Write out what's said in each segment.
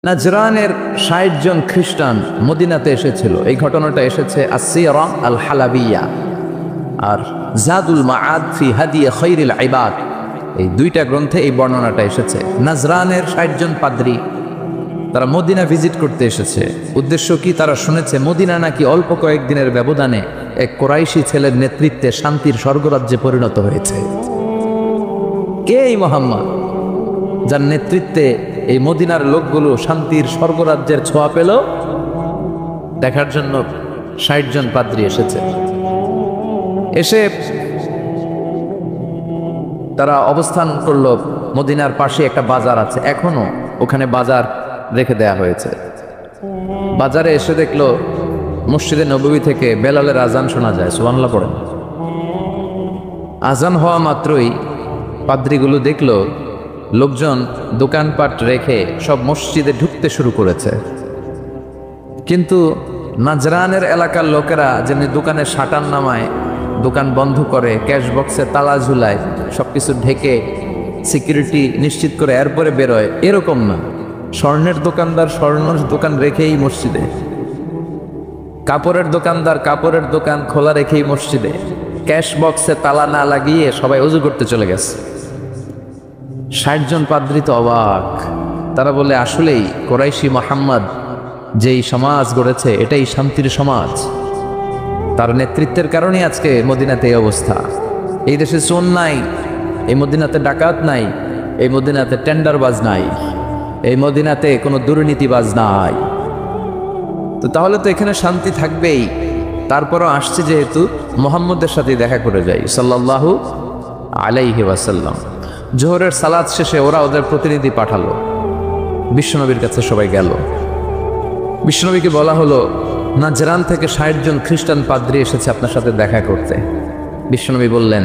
নাজরানের ৬০ জন খ্রিস্টান মদিনাতে এসেছিল। এই ঘটনাটা এসেছে আসসিরা আল হালাবিয়া আর জাদুল মাআদ ফি হাদি খায়রিল ইবাদ, এই দুইটা গ্রন্থে এই বর্ণনাটা এসেছে। নাজরানের ৬০ জন পাদ্রী তারা মদিনা ভিজিট করতে এসেছে। উদ্দেশ্য কি? তারা শুনেছে মদিনা নাকি অল্প কয়েকদিনের ব্যবধানে এক কোরাইশি ছেলের নেতৃত্বে শান্তির স্বর্গরাজ্যে পরিণত হয়েছে। কে এই মুহাম্মদ, যার নেতৃত্বে এই মদিনার লোকগুলো শান্তির স্বর্গরাজ্যের ছোঁয়া পেল? দেখার জন্য ৬০ জন পাদ্রী এসেছে। এসে তারা অবস্থান করলো। মদিনার পাশে একটা বাজার আছে, এখনো ওখানে বাজার রেখে দেয়া হয়েছে। বাজারে এসে দেখলো মসজিদে নববী থেকে বেলালের আজান শোনা যায়। সুবহানাল্লাহ পড়েন। আজান হওয়া মাত্রই পাদ্রীগুলো দেখলো লোকজন দোকানপাট রেখে সব মসজিদে ঢুকতে শুরু করেছে। কিন্তু নাজরানের এলাকার লোকেরা যেন দোকানের শাটার নামায়, দোকান বন্ধ করে, ক্যাশ বক্সে তালা ঝুলায়, সবকিছু ঢেকে সিকিউরিটি নিশ্চিত করে এরপরে বেরোয়, এরকম না। স্বর্ণের দোকানদার স্বর্ণের দোকান রেখেই মসজিদে, কাপড়ের দোকানদার কাপড়ের দোকান খোলা রেখেই মসজিদে, ক্যাশ বক্সে তালা না লাগিয়ে সবাই ওযু করতে চলে গেছে। ৬০ জন পাদ্রী তো অবাক। তারা বলে, আসলেই কোরাইশি মুহাম্মদ যেই সমাজ গড়েছে এটাই শান্তির সমাজ। তার নেতৃত্বের কারণে আজকে মদিনাতে এই অবস্থা। এই দেশে চোর নাই, এই মদিনাতে ডাকাত নাই, এই মদিনাতে টেন্ডারবাজ নাই, এই মদিনাতে কোনো দুর্নীতিবাজ নাই। তো তাহলে তো এখানে শান্তি থাকবেই। তারপরও আসছে যেহেতু মুহাম্মদের সাথে দেখা করে যাই সাল্লাল্লাহু আলাইহি ওয়াসাল্লাম। জোহরের সালাত শেষে ওরা ওদের প্রতিনিধি পাঠালো, বিশ্বনবীর কাছে সবাই গেল। বিশ্বনবীকে বলা হলো, নাজরান থেকে ৬০ জন খ্রিস্টান পাদ্রী এসেছে আপনার সাথে দেখা করতে। বিশ্বনবী বললেন,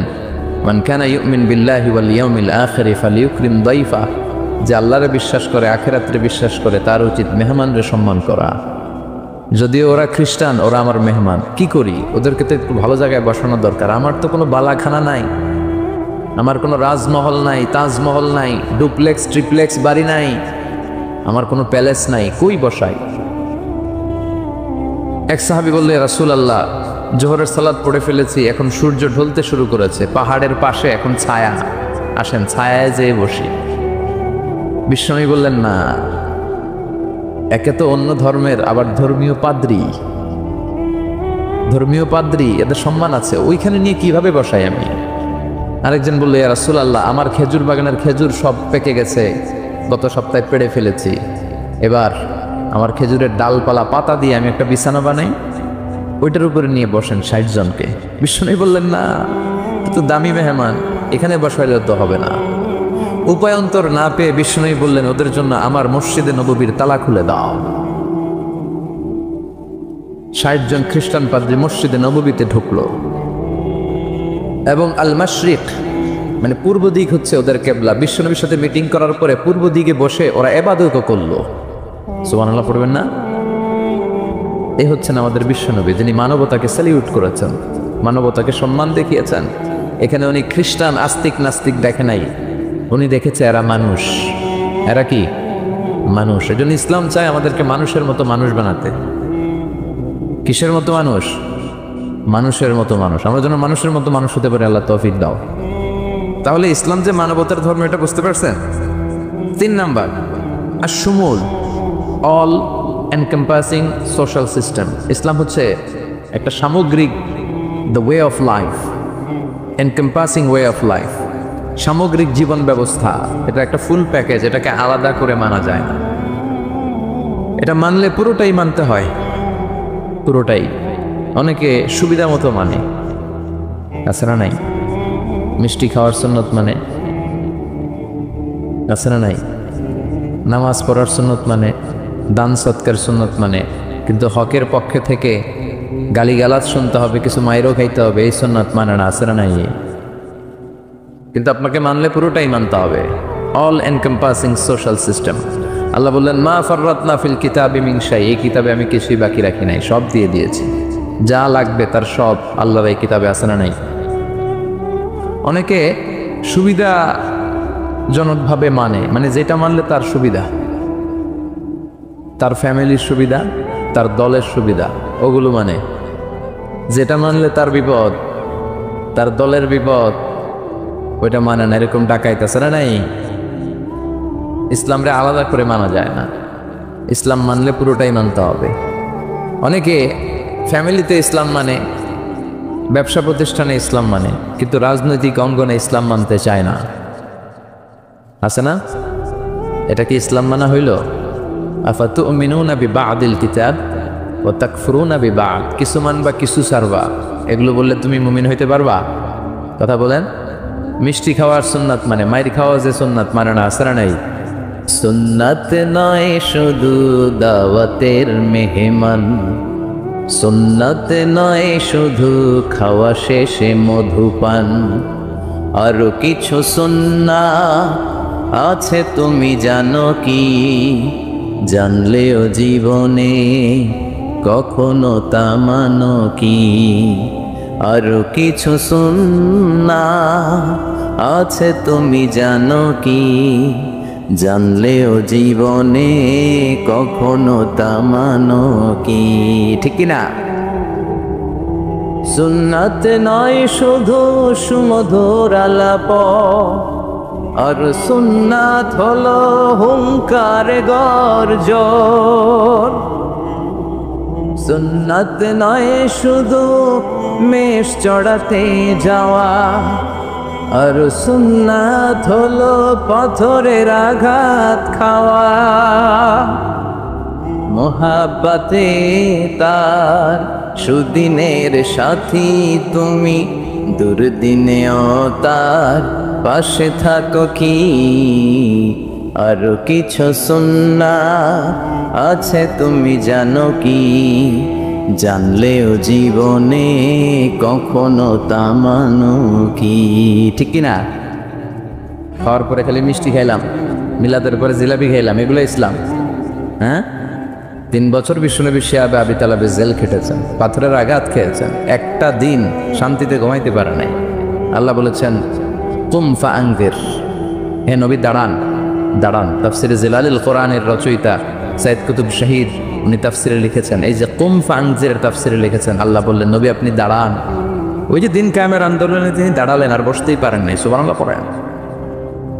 মান কানা ইউমিন বিল্লাহি ওয়াল ইয়াউমিল আখির ফালিউকরিম দাইফা, যে আল্লাহরে বিশ্বাস করে, আখিরাতে বিশ্বাস করে, তার উচিত মেহমানরে সম্মান করা। যদিও ওরা খ্রিস্টান, ওরা আমার মেহমান, কি করি? ওদেরকে তো একটু ভালো জায়গায় বসানো দরকার। আমার তো কোনো বালাখানা নাই, আমার কোনো রাজমহল নাই, তাজমহল নাই, ডুপ্লেক্স ট্রিপ্লেক্স বাড়ি নাই, আমার কোনো প্যালেস নাই, কই বসাই? এক সাহাবী বললে, রাসূলুল্লাহ, জোহরের সালাত পড়ে ফেলেছি, এখন সূর্য ঢলতে শুরু করেছে, পাহাড়ের পাশে এখন ছায়া, আসেন ছায়ায় যেয়ে বসি। বিশ্বনবী বললেন, না, একে তো অন্য ধর্মের, আবার ধর্মীয় পাদ্রী, এদের সম্মান আছে, ওইখানে নিয়ে কিভাবে বসাই আমি? আরেকজন বললো, ইয়া রাসূলুল্লাহ, আমার খেজুর বাগানের খেজুর সব পেকে গেছে, গত সপ্তাহে পেড়ে ফেলেছি, এবার আমার খেজুরের ডালপালা পাতা দিয়ে আমি একটা বিছানা বানাই, ওইটার উপরে নিয়ে বসেন ৬০ জনকে। বিশ্বনবী বললেন, না, তো দামি মেহমান, এখানে বসাইলে তো হবে না। উপায়ন্তর না পেয়ে বিশ্বনবী বললেন, ওদের জন্য আমার মসজিদে নববীর তালা খুলে দাও। ৬০ জন খ্রিস্টান পাদ্রী মসজিদে নববীতে ঢুকলো এবং আল মাশরিক মানে পূর্ব দিক হচ্ছে ওদের কেবলা। বিশ্বনবীর সাথে মিটিং করার পরে পূর্ব দিকে বসে ওরা ইবাদত করলো। সুবহানাল্লাহ পড়বেন না? এই হচ্ছেন আমাদের বিশ্বনবী, যিনি মানবতাকে স্যালিউট করেছেন, মানবতাকে সম্মান দেখিয়েছেন। এখানে উনি খ্রিস্টান আস্তিক নাস্তিক দেখে নাই, উনি দেখেছে এরা মানুষ। এরা কি মানুষ। এজন্য ইসলাম চায় আমাদেরকে মানুষের মতো মানুষ বানাতে। কিসের মতো মানুষ? মানুষের মতো মানুষ। আমরা যেন মানুষের মতো মানুষ হতে পারি, আল্লাহ তৌফিক দাও। তাহলে ইসলাম যে মানবতার ধর্ম, এটা বুঝতে পারছেন? ৩ নাম্বার, আশ-শুমুল, all encompassing social system. Islam হচ্ছে একটা সামগ্রিক, the way of life, encompassing way of life, সামগ্রিক জীবন ব্যবস্থা। এটা একটা ফুল প্যাকেজ, এটাকে আলাদা করে মানা যায় না। এটা মানলে পুরোটাই মানতে হয়, পুরোটাই। অনেকে সুবিধা মতো মানে, আছে না নাই? মিষ্টি খাওয়ার সুন্নত মানে, আছে না নাই? নামাজ পড়ার সুন্নত মানে, দান সৎকার সুন্নত মানে, কিন্তু হকের পক্ষে থেকে গালিগালাজ শুনতে হবে, কিছু মাইরও খাইতে হবে, এই সুন্নত মানে না, আছে না নাই? কিন্তু আপনাকে মানলে পুরোটাই মানতে হবে, অল এনকম্পাসিং সোশ্যাল সিস্টেম। আল্লাহ বললেন, মা ফাররাতনা ফিল কিতাবি মিন শাই, এই কিতাবে আমি কিছুই বাকি রাখি নাই, সব দিয়ে দিয়েছি, যা লাগবে তার সব আল্লাহর এই কিতাবে আছে না নাই? অনেকে সুবিধাজনকভাবে মানে যেটা মানলে তার সুবিধা, তার ফ্যামিলির সুবিধা, তার দলের সুবিধা, ওগুলো মানে। যেটা মানলে তার বিপদ, তার দলের বিপদ, ওইটা মানে না। এরকম ডাকাইতেছে না নাই? ইসলামরে আলাদা করে মানা যায় না। ইসলাম মানলে পুরোটাই মানতে হবে। অনেকে ফ্যামিলিতে ইসলাম মানে, ব্যবসা প্রতিষ্ঠানে ইসলাম মানে, কিন্তু রাজনৈতিক অঙ্গনে ইসলাম মানতে চায় না। আছে না? এটা কি ইসলাম মানা হইল? আফাতুমিনুনা বিবাদিল কিতাব ওয়া তাকফুরুনা বিবাদ। কিছু মানবা কিছু ছাড়বা, এগুলো বললে তুমি মুমিন হইতে পারবা? কথা বলেন। মিষ্টি খাওয়ার সুন্নাত মানে, মাইর খাওয়া যে সুন্নাত মানে না, আছে না নাই? সুন্নাত নয় শুধু দাওয়াতের মেহমান, সুন্নাত নয় শুধু খাওয়া শেষে মধুপান, আরো কিছু সুন্নাত আছে তুমি জানো কি? জানলেও জীবনে কখনো তা মানো কি? আরো কিছু সুন্নাত আছে তুমি জানো কি? জানলেও জীবনে কখনো তা মানো কি? ঠিক কিনা? সুন্নাত নয় শুধু সুমধুর আলাপ, আর সুন্নাত হলো হুঙ্কার গর্জন। সুন্নাত নয় শুধু মেষ চড়াতে যাওয়া, আর সুন্নাত হলো পাথরের আঘাত খাওয়া। মোহাব্বতে তার সুদিনের সাথী তুমি, দুর্দিনেও তার পাশে থাকো কি? আরো কিছু সুন্নাত আছে তুমি জানো কি? জানলেও জীবনে কখনো তা মানো কি? ঠিক কিনা? খাওয়ার পরে খালি মিষ্টি খাইলাম, মিলাদের পরে জিলাপি খাইলাম, এগুলো ইসলাম? হ্যাঁ? 3 বছর বিশ্বনবী শিয়াবে আবি তালেবে জেল খেটেছেন, পাথরের আঘাত খেয়েছেন, একটা দিন শান্তিতে ঘুমাইতে পারে নাই। আল্লাহ বলেছেন কুম ফাআনজির, হে নবী দাঁড়ান, দাঁড়ান। তাফসিরে জিলালিল কোরআনের রচয়িতা সাইদ কুতুব শহীদ উনি তাফসিরে লিখেছেন, এই যে কুম ফাআনজির তাফসিরে লিখেছেন, আল্লাহ বললেন নবী আপনি দাঁড়ান। ওই যে দিন কায়েমের আন্দোলনে তিনি দাঁড়ালেন, আর বসতেই পারেন নাই। সুবহানাল্লাহ পড়েন।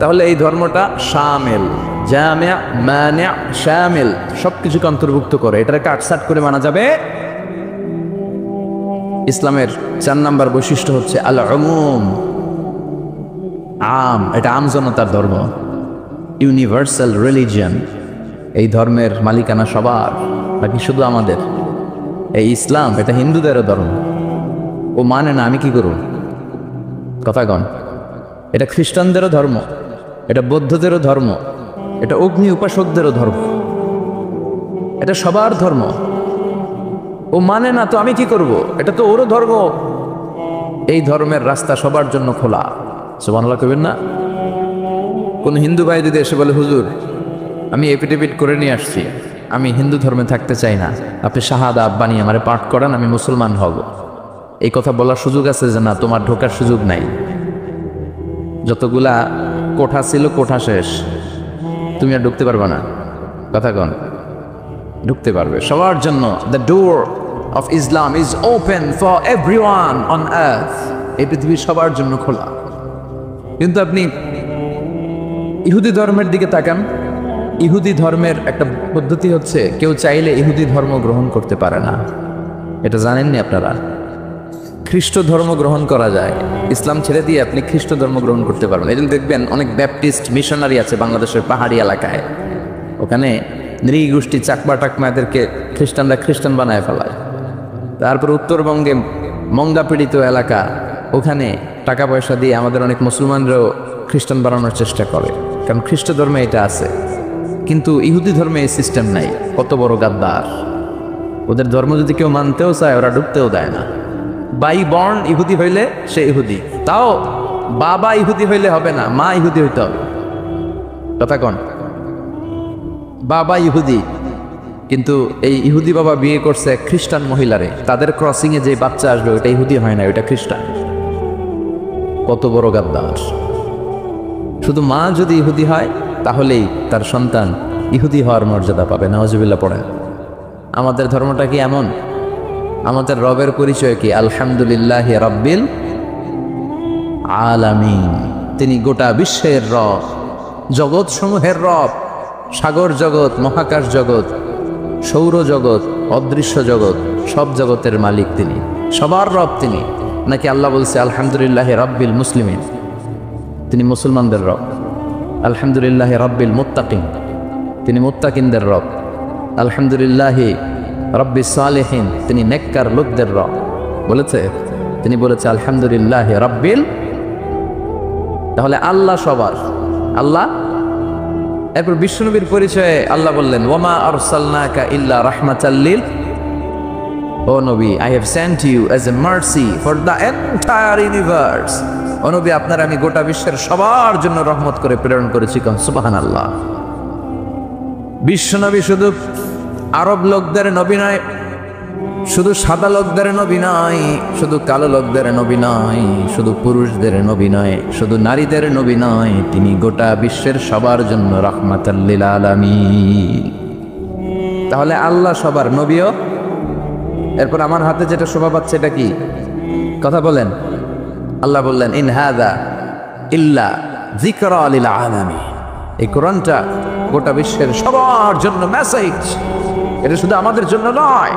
তাহলে এই ধর্মটা শামিল, জামিয়া, মানিয়া, শামিল, সবকিছুকে অন্তর্ভুক্ত করে। এটাকে কাটছাট করে মানা যাবে? ইসলামের 4 নাম্বার বৈশিষ্ট্য হচ্ছে আল উমুম, আম। এটা আম জনতার ধর্ম, ইউনিভার্সাল রিলিজিয়ন। এই ধর্মের মালিকানা সবার, বাকি শুধু আমাদের। এই ইসলাম এটা হিন্দুদেরও ধর্ম, ও মানে না, আমি কি করব? কথা কন। এটা খ্রিস্টানদেরও ধর্ম, এটা বৌদ্ধদেরও ধর্ম, এটা অগ্নি উপাসকদেরও ধর্ম, এটা সবার ধর্ম। ও মানে না তো আমি কি করব? এটা তো ওরও ধর্ম। এই ধর্মের রাস্তা সবার জন্য খোলা। সুবহানাল্লাহ কইবেন না? কোন হিন্দু ভাই যদি এসে বলে হুজুর আমি এফিডেভিট করে নিয়ে আসছি, আমি হিন্দু ধর্মে থাকতে চাই না, আপনি শাহাদাত বানিয়ে আমারে পাঠ করান, আমি মুসলমান হব, এই কথা বলার সুযোগ আছে? যে না, তোমার ঢোকার সুযোগ নাই। যতগুলা কোঠা ছিল কোঠা শেষ, তুমি আর ঢুকতে পারবে না। কথা কন। ঢুকতে পারবে সবার জন্য। The door of Islam is open for everyone on earth. এই পৃথিবী সবার জন্য খোলা। কিন্তু আপনি ইহুদি ধর্মের দিকে তাকান। ইহুদি ধর্মের একটা পদ্ধতি হচ্ছে, কেউ চাইলে ইহুদি ধর্ম গ্রহণ করতে পারে না। এটা জানেননি আপনারা? খ্রিস্ট ধর্ম গ্রহণ করা যায়, ইসলাম ছেড়ে দিয়ে আপনি খ্রিস্ট ধর্ম গ্রহণ করতে পারবেন। এই জন্য দেখবেন অনেক ব্যাপটিস্ট মিশনারি আছে বাংলাদেশের পাহাড়ি এলাকায়, ওখানে নৃগোষ্ঠী চাকমা টাকমা এদেরকে খ্রিস্টানরা খ্রিস্টান বানায় ফেলায়। তারপর উত্তরবঙ্গে মঙ্গা পীড়িত এলাকা, ওখানে টাকা পয়সা দিয়ে আমাদের অনেক মুসলমানরাও খ্রিস্টান বানানোর চেষ্টা করে, কারণ খ্রিস্ট ধর্মে এটা আছে। কিন্তু ইহুদি ধর্মে এই সিস্টেম নাই। কত বড় গাদ্দার! ওদের ধর্ম যদি কেউ মানতেও চায়, ওরা ঢুকতেও দেয় না। বাই বর্ন ইহুদি হইলে সে ইহুদি, তাও বাবা ইহুদি হইলে হবে না, মা ইহুদি হইতে হবে। কথা কন। বাবা ইহুদি, কিন্তু এই ইহুদি বাবা বিয়ে করছে খ্রিস্টান মহিলারে, তাদের ক্রসিং এ যে বাচ্চা আসবে ওটা ইহুদি হয় না, ওটা খ্রিস্টান। কত বড় গাদ্দার! শুধু মা যদি ইহুদি হয় তাহলেই তার সন্তান ইহুদি হওয়ার মর্যাদা পাবে। নাউজুবিল্লাহ পড়েন। আমাদের ধর্মটা কি এমন? আমাদের রবের পরিচয় কি? আলহামদুলিল্লাহি রাব্বিল আলামিন। তিনি গোটা বিশ্বের রব, জগৎ সমূহের রব। সাগর জগৎ, মহাকাশ জগৎ, সৌর জগৎ, অদৃশ্য জগৎ, সব জগতের মালিক তিনি, সবার রব তিনি। নাকি আল্লাহ বলছে আলহামদুলিল্লাহি রাব্বিল মুসলিমিন, তিনি মুসলমানদের রব। আলহামদুলিল্লাহি রাব্বিল মুত্তাকিন, তিনি মুত্তাকিনদের রব। আলহামদুলিল্লাহি রাব্বিস সালিহিন, তিনি নেককার লোকদের রব বলেছে। তিনি বলেছে আলহামদুলিল্লাহি রাব্বিল। তাহলে আল্লাহ সবার আল্লাহ। এরপর বিশ্বনবীর পরিচয়ে আল্লাহ বললেন ওয়ামা আরসালনাকা ইল্লা রাহমাতাল লিল, ও নবী, I have sent you as a mercy for the entire universe. ও নবী, আপনার আমি গোটা বিশ্বের সবার জন্য রহমত করে প্রেরণ করেছি। কোন সুবহানাল্লাহ। বিশ্বনবী শুধু আরব লোকদের নবী নয়, শুধু সাদা লোকদের নবী নয়, শুধু কালো লোকদের নবী নয়, শুধু পুরুষদের নবী নয়, শুধু নারীদের নবী নয়, তিনি গোটা বিশ্বের সবার জন্য রাহমাতাল লিল আলামিন। তাহলে আল্লাহ সবার নবীও। এরপর আমার হাতে যেটা শোভা পাচ্ছে এটা কি? কথা বলেন। আল্লাহ বললেন ইন হাযা ইল্লা যিকরা লিল আলামিন। এই কোরআনটা গোটা বিশ্বের সবার জন্য মেসেজ। এটা শুধু আমাদের জন্য নয়,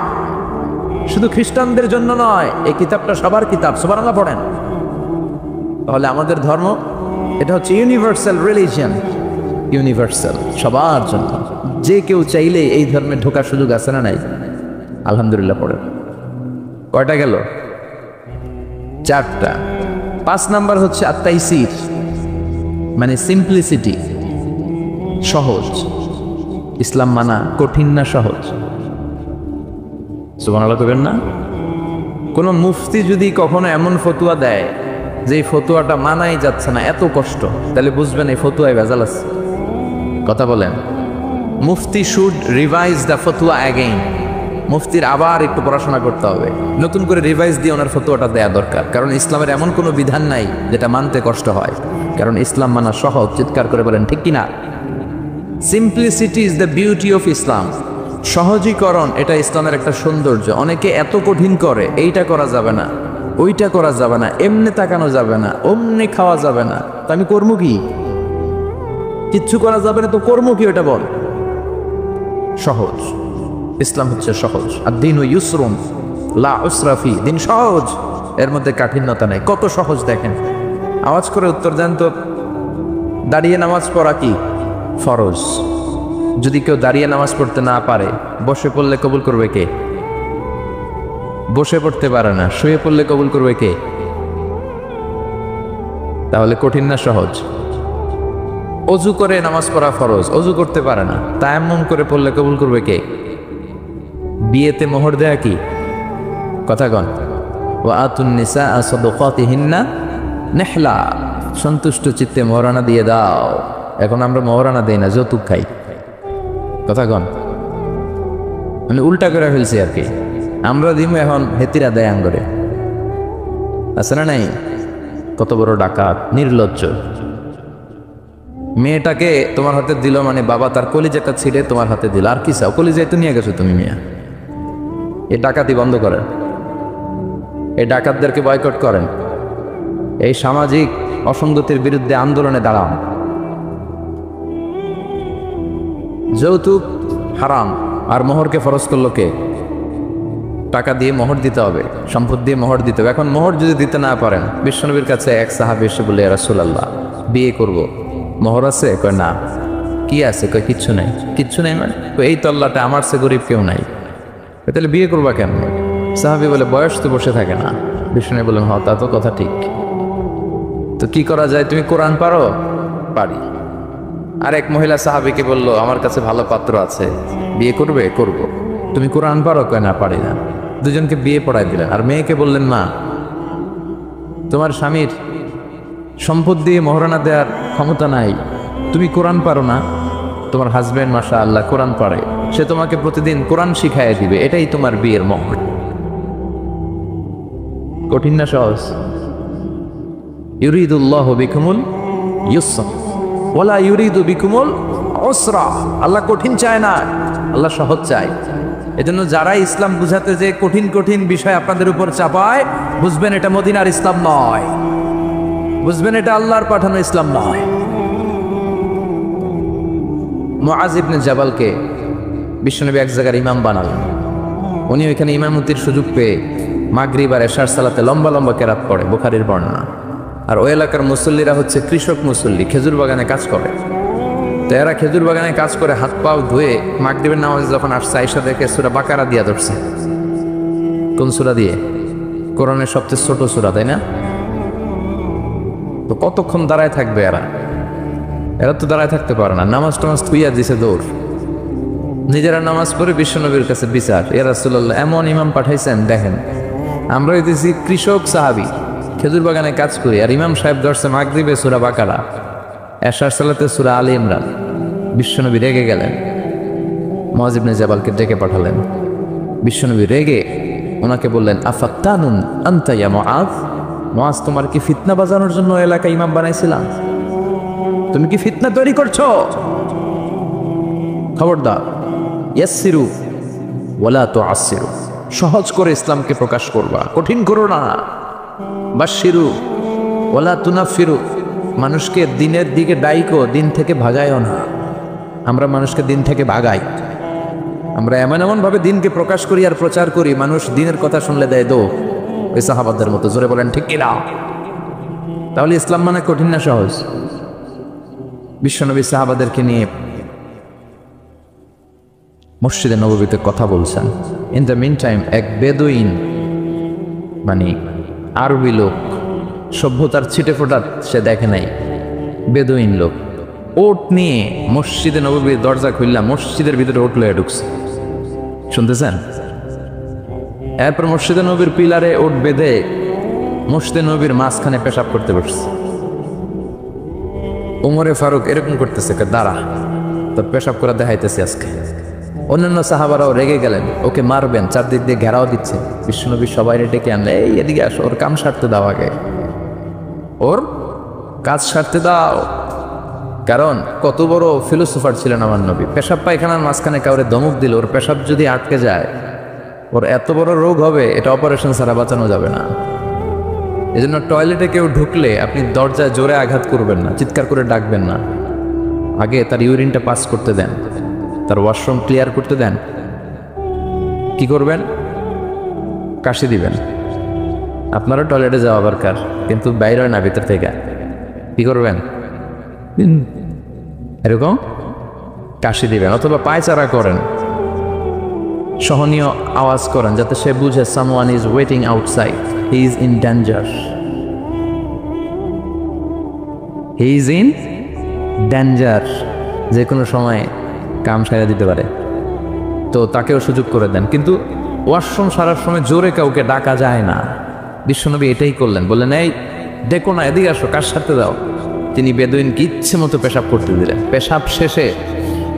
শুধু খ্রিস্টানদের জন্য নয়, এই কিতাবটা সবার কিতাব। সুবহানাল্লাহ পড়েন। তাহলে আমাদের ধর্ম এটা হচ্ছে ইউনিভার্সাল রিলিজিয়ন, ইউনিভার্সাল, সবার জন্য। যে কেউ চাইলে এই ধর্মে ঢোকার সুযোগ আছে না নাই? আলহামদুলিল্লাহ পড়েন। কয়টা গেল? 4টা। 5 নাম্বার হচ্ছে আত-তাইসির, মানে সিম্পলিসিটি, সহজ। ইসলাম মানা কঠিন না সহজ? সুবহানাল্লাহ কইবেন না? কোন মুফতি যদি কখনো এমন ফতুয়া দেয় যে এই ফতুয়াটা মানাই যাচ্ছে না, এত কষ্ট, তাহলে বুঝবেন এই ফতুয়ায় ভেজাল আছে। কথা বলেন। মুফতি শুড রিভাইজ দ্য ফতুয়া অ্যাগেইন। মুফতির আবার একটু পড়াশোনা করতে হবে, নতুন করে রিভাইজ দিয়ে ওনার ফতুয়াটা দেয়া দরকার। কারণ ইসলামের এমন কোনো বিধান নাই যেটা মানতে কষ্ট হয়, কারণ ইসলাম মানা সহজ। চিৎকার করে বলেন ঠিক কিনা? Simplicity is the beauty of Islam. সহজীকরণ এটা ইসলামের একটা সৌন্দর্য। অনেকে এত কঠিন করে, এইটা করা যাবে না, ওইটা করা যাবে না, এমনি তাকানো যাবে না, অমনি খাওয়া যাবে না, তো আমি কর্ম কি? কিচ্ছু করা যাবে না, তো কর্ম কি ওটা বল। সহজ। ইসলাম হচ্ছে সহজ। আর দিন ইউসরুন লা উসরা ফি, দিন সহজ, এর মধ্যে কাঠিন্যতা নেই। কত সহজ দেখেন। আওয়াজ করে উত্তর দেন তো, দাঁড়িয়ে নামাজ পড়া কি ফরজ? যদি কেউ দাঁড়িয়ে নামাজ পড়তে না পারে, বসে পড়লে কবুল করবে কে? বসে পড়তে পারে না, শুয়ে পড়লে কবুল করবে কে? তাহলে কঠিন না সহজ? অজু করে নামাজ পড়া ফরজ, অজু করতে পারে না, তায়াম্মুম করে পড়লে কবুল করবে কে? বিয়েতে মোহর দেয়া কি? কথা কন। ওয়া আতুন নিসা সাদাকাতিহিন্না নিহলা, সন্তুষ্ট চিত্তে মোহরানা দিয়ে দাও। এখন আমরা মোহরানা দেই না, যৌতুক খাই। কথা কন। মানে উল্টা করে ফেলছি আর কি। আমরা দিমু, এখন হেতিরা দেয় আঙ্গরে। আছে না নাই? কত বড় ডাকাত, নির্লজ্জ। মেয়েটাকে তোমার হাতে দিল মানে বাবা তার কলিজাটা ছিঁড়ে তোমার হাতে দিল। আর কি চাও? কলিজায় তো নিয়ে গেছো তুমি মিয়া। এই ডাকাতি বন্ধ করেন, এই ডাকাতদেরকে বয়কট করেন, এই সামাজিক অসঙ্গতির বিরুদ্ধে আন্দোলনে দাঁড়ান। যৌতুক হারাম, আর মোহরকে ফরজ করলো কে? টাকা দিয়ে মোহর দিতে হবে, সম্পদ দিয়ে মোহর দিতে হবে। এখন মোহর যদি দিতে না পারেন, বিশ্বনবীর কাছে এক সাহাবী এসে বলে ইয়া রাসূলুল্লাহ, বিয়ে করব, মোহর আছে? কয় না। কি আছে? কয় কিচ্ছু নাই। কিচ্ছু নাই মানে? এই তল্লাটা আমার সে গরিব কেউ নাই, তাহলে বিয়ে করবা কেন? সাহাবী বলে বয়স তো বসে থাকে না। বিশ্বনবী বলেন হ্যাঁ, তা তো কথা ঠিক। তো কি করা যায়? তুমি কোরআন পারো? পারি। আর এক মহিলা সাহাবীকে বলল আমার কাছে ভালো পাত্র আছে, বিয়ে করবে? করব। তুমি কোরআন পারো? কয় না, পারি না। দুজনকে বিয়ে পড়াই দিলেন। আর মেয়েকে বললেন না, তোমার স্বামীর সম্পদ দিয়ে মোহরানা দেওয়ার ক্ষমতা নাই, তুমি কোরআন পারো না, তোমার হাজবেন্ড মাশাআল্লাহ কোরআন পারে, সে তোমাকে প্রতিদিন কোরআন শিখাইয়া দিবে, এটাই তোমার বিয়ের মোহর। কঠিন না সহজ? ইউরিদুল্লাহু বিকুমুল ইউসর ওয়ালা ইউরিদু বিকুমুল উসরা, আল্লাহ কঠিন চায় না, আল্লাহ সহজ চায়। এজন্য যারা ইসলাম বুঝাতে যে কঠিন কঠিন বিষয় আপনাদের উপর চাপায়, বুঝবেন এটা মদিনার ইসলাম নয়, বুঝবেন এটা আল্লাহর পাঠানো ইসলাম নয়। মুআজ ইবনে জাবালকে বিশ্বনবী এক জায়গার ইমাম বানালেন। উনি ওইখানে ইমামতির সুযোগ পেয়ে মাগরিব আর এশার সালাতে লম্বা লম্বা কেরাত পড়ে, বুখারীর বর্ণনা। আর ওই এলাকার মুসল্লিরা হচ্ছে কৃষক মুসল্লি, খেজুর বাগানে কাজ করে। তো এরা খেজুর বাগানে কাজ করে হাত পাও ধুয়ে মাগরিবের নামাজে যখন আসছে, আয়েশা দেখে সূরা বাকারা দিয়া ধরছে। কোন সূরা দিয়ে? কোরআনের সবচেয়ে ছোট সূরা, তাই না? তো কতক্ষণ দাঁড়ায় থাকবে এরা? এরা তো দাঁড়ায় থাকতে পারে না। নামাজ টামাজ তুইয়া দিছে দৌড়। নিজেরা নামাজ পড়ে বিশ্বনবীর কাছে বিচার, ইয়া রাসূলুল্লাহ এমন ইমাম পাঠাইছেন, দেখেন আমরা হইতেছি কৃষক সাহাবী, খেজুর বাগানে কাজ করি, আর ইমাম সাহেব ধরছে মাগরিবে সূরা বাকারা, এশার সালাতে সূরা আলী ইমরান। বিশ্বনবী রেগে গেলেন, মুআজ ইবনে জাবালকে ডেকে পাঠালেন। বিশ্বনবী রেগে ওনাকে বললেন, আফাত্তানুন আনতা ইয়া মুআজ, মুআজ তোমার কি ফিতনা বাজানোর জন্য এলাকা ইমাম বানাইছিলাম? তুমি কি ফিতনা তৈরি করছো? খবরদার, ইয়াসসিরু ওয়ালা তুআসসিরু, সহজ করে ইসলামকে প্রকাশ করবা, কঠিন করো না। বাশশিরু ওয়ালা তুনাফিরু, মানুষকে দিনের দিকে ডাইকো, দিন থেকে ভাগায়ও না। আমরা মানুষকে দিন থেকে ভাগাই, আমরা এমন এমন ভাবে দিনকে প্রকাশ করি আর প্রচার করি, মানুষ দিনের কথা শুনলে দেয় দো, ওই সাহাবাদের মতো। জোরে বলেন ঠিক কিনা? তাহলে ইসলাম মানে কঠিন না সহজ? বিশ্বনবী সাহাবাদেরকে নিয়ে মসজিদে নববীতে কথা বলছেন। ইন দ্য মিন টাইম এক বেদুইন, মানে আরবি লোক, সভ্যতার ছিটে ফোটা সে দেখে নাই, বেদুইন লোক ওট নিয়ে মসজিদে নববীর দরজা খুললাম, মসজিদের ভিতরে ওট লয়ে ঢুকছে। শুনতেছেন? এরপর মসজিদে নবীর পিলারে ওট বেঁধে মসজিদে নবীর মাঝখানে পেশাব করতে বসছে। উমরে ফারুক এরকম করতেছে, দাঁড়া তোর পেশাব করে দেখাইতেছি আজকে। অন্যান্য সাহাবারাও রেগে গেলেন, ওকে মারবেন, চারদিক দিয়ে ঘেরাও দিচ্ছে। বিশ্বনবী সবাই ডেকে আনলে, এই এদিকে আসো, ওর কাম সারতে দাও, আগে ওর কাজ সারতে দাও। কারণ কত বড় ফিলোসোফার ছিলেন আমার নবী। পেশাব পায়খানার মাঝখানে কাউরে ধমক দিল, ওর পেশাব যদি আটকে যায়, ওর এত বড় রোগ হবে, এটা অপারেশন ছাড়া বাঁচানো যাবে না। এজন্য টয়লেটে কেউ ঢুকলে আপনি দরজায় জোরে আঘাত করবেন না, চিৎকার করে ডাকবেন না। আগে তার ইউরিনটা পাস করতে দেন, তার ওয়াশরুম ক্লিয়ার করতে দেন। কি করবেন? কাশি দিবেন। আপনারও টয়লেটে যাওয়া দরকার, কিন্তু বাইরে না, ভিতর থেকে। কি করবেন? এরকম কাশি দিবেন, অথবা পায়চারা করেন, সহনীয় আওয়াজ করেন, যাতে সে বুঝে someone is waiting outside, he is in danger, he is in danger, যে কোনো সময় কাম সারা দিতে পারে। তো তাকেও সুযোগ করে দেন। কিন্তু ওয়াশরুম সারার সময় জোরে কাউকে ডাকা যায় না। বিশ্বনবী এটাই করলেন, বললেন এই ডেকো না, এদিকে আসো, কাজ সারতে দাও। তিনি বেদুইনকে ইচ্ছে মতো পেশাব করতে দিলেন। পেশাব শেষে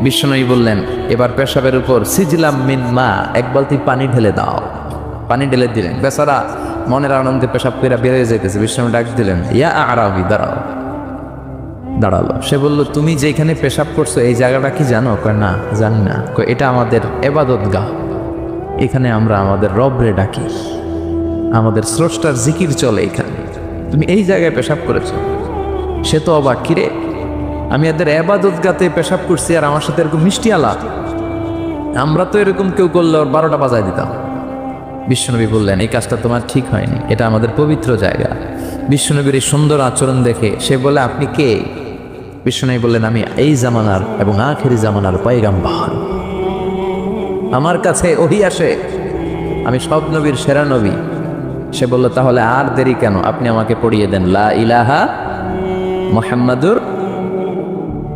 বিশ্বনবী বললেন, এবার পেশাবের উপর সিজলাম মিন মা, এক বালতি পানি ঢেলে দাও। পানি ঢেলে দিলেন। বেচারা মনের আনন্দে পেশাব করে বেরিয়ে যেতেছে। বিশ্বনবী ডাক দিলেন, ইয়া আরাবি, দাঁড়াও। দাঁড়ালো। সে বলল, তুমি যেখানে পেশাব করছো এই জায়গাটা কি জানো? কয় না, জানি না। কয় এটা আমাদের ইবাদতগাহ, এখানে আমরা আমাদের রবরে ডাকি, আমাদের স্রষ্টার জিকির চলে এখানে, তুমি এই জায়গায় পেশাব করেছো। সে তো অবাক, কিরে আমি এদের ইবাদতগাতে পেশাব করছি আর আমার সাথে এরকম মিষ্টি আলাপ? আমরা তো এরকম কেউ করলে ওর 12টা বাজায় দিতাম। বিশ্বনবী বললেন, এই কাজটা তোমার ঠিক হয়নি, এটা আমাদের পবিত্র জায়গা। বিশ্বনবীর এই সুন্দর আচরণ দেখে সে বলে, আপনি কে? বিশ্বনবী বললেন, আমি এই জামানার এবং আখেরি জামানার পয়গাম্বর, আমার কাছে ওহী আসে, আমি সব নবীর সেরা নবী। সে বলল, তাহলে আর দেরি কেন, আপনি আমাকে পড়িয়ে দেন লা ইলাহা মুহাম্মাদুর।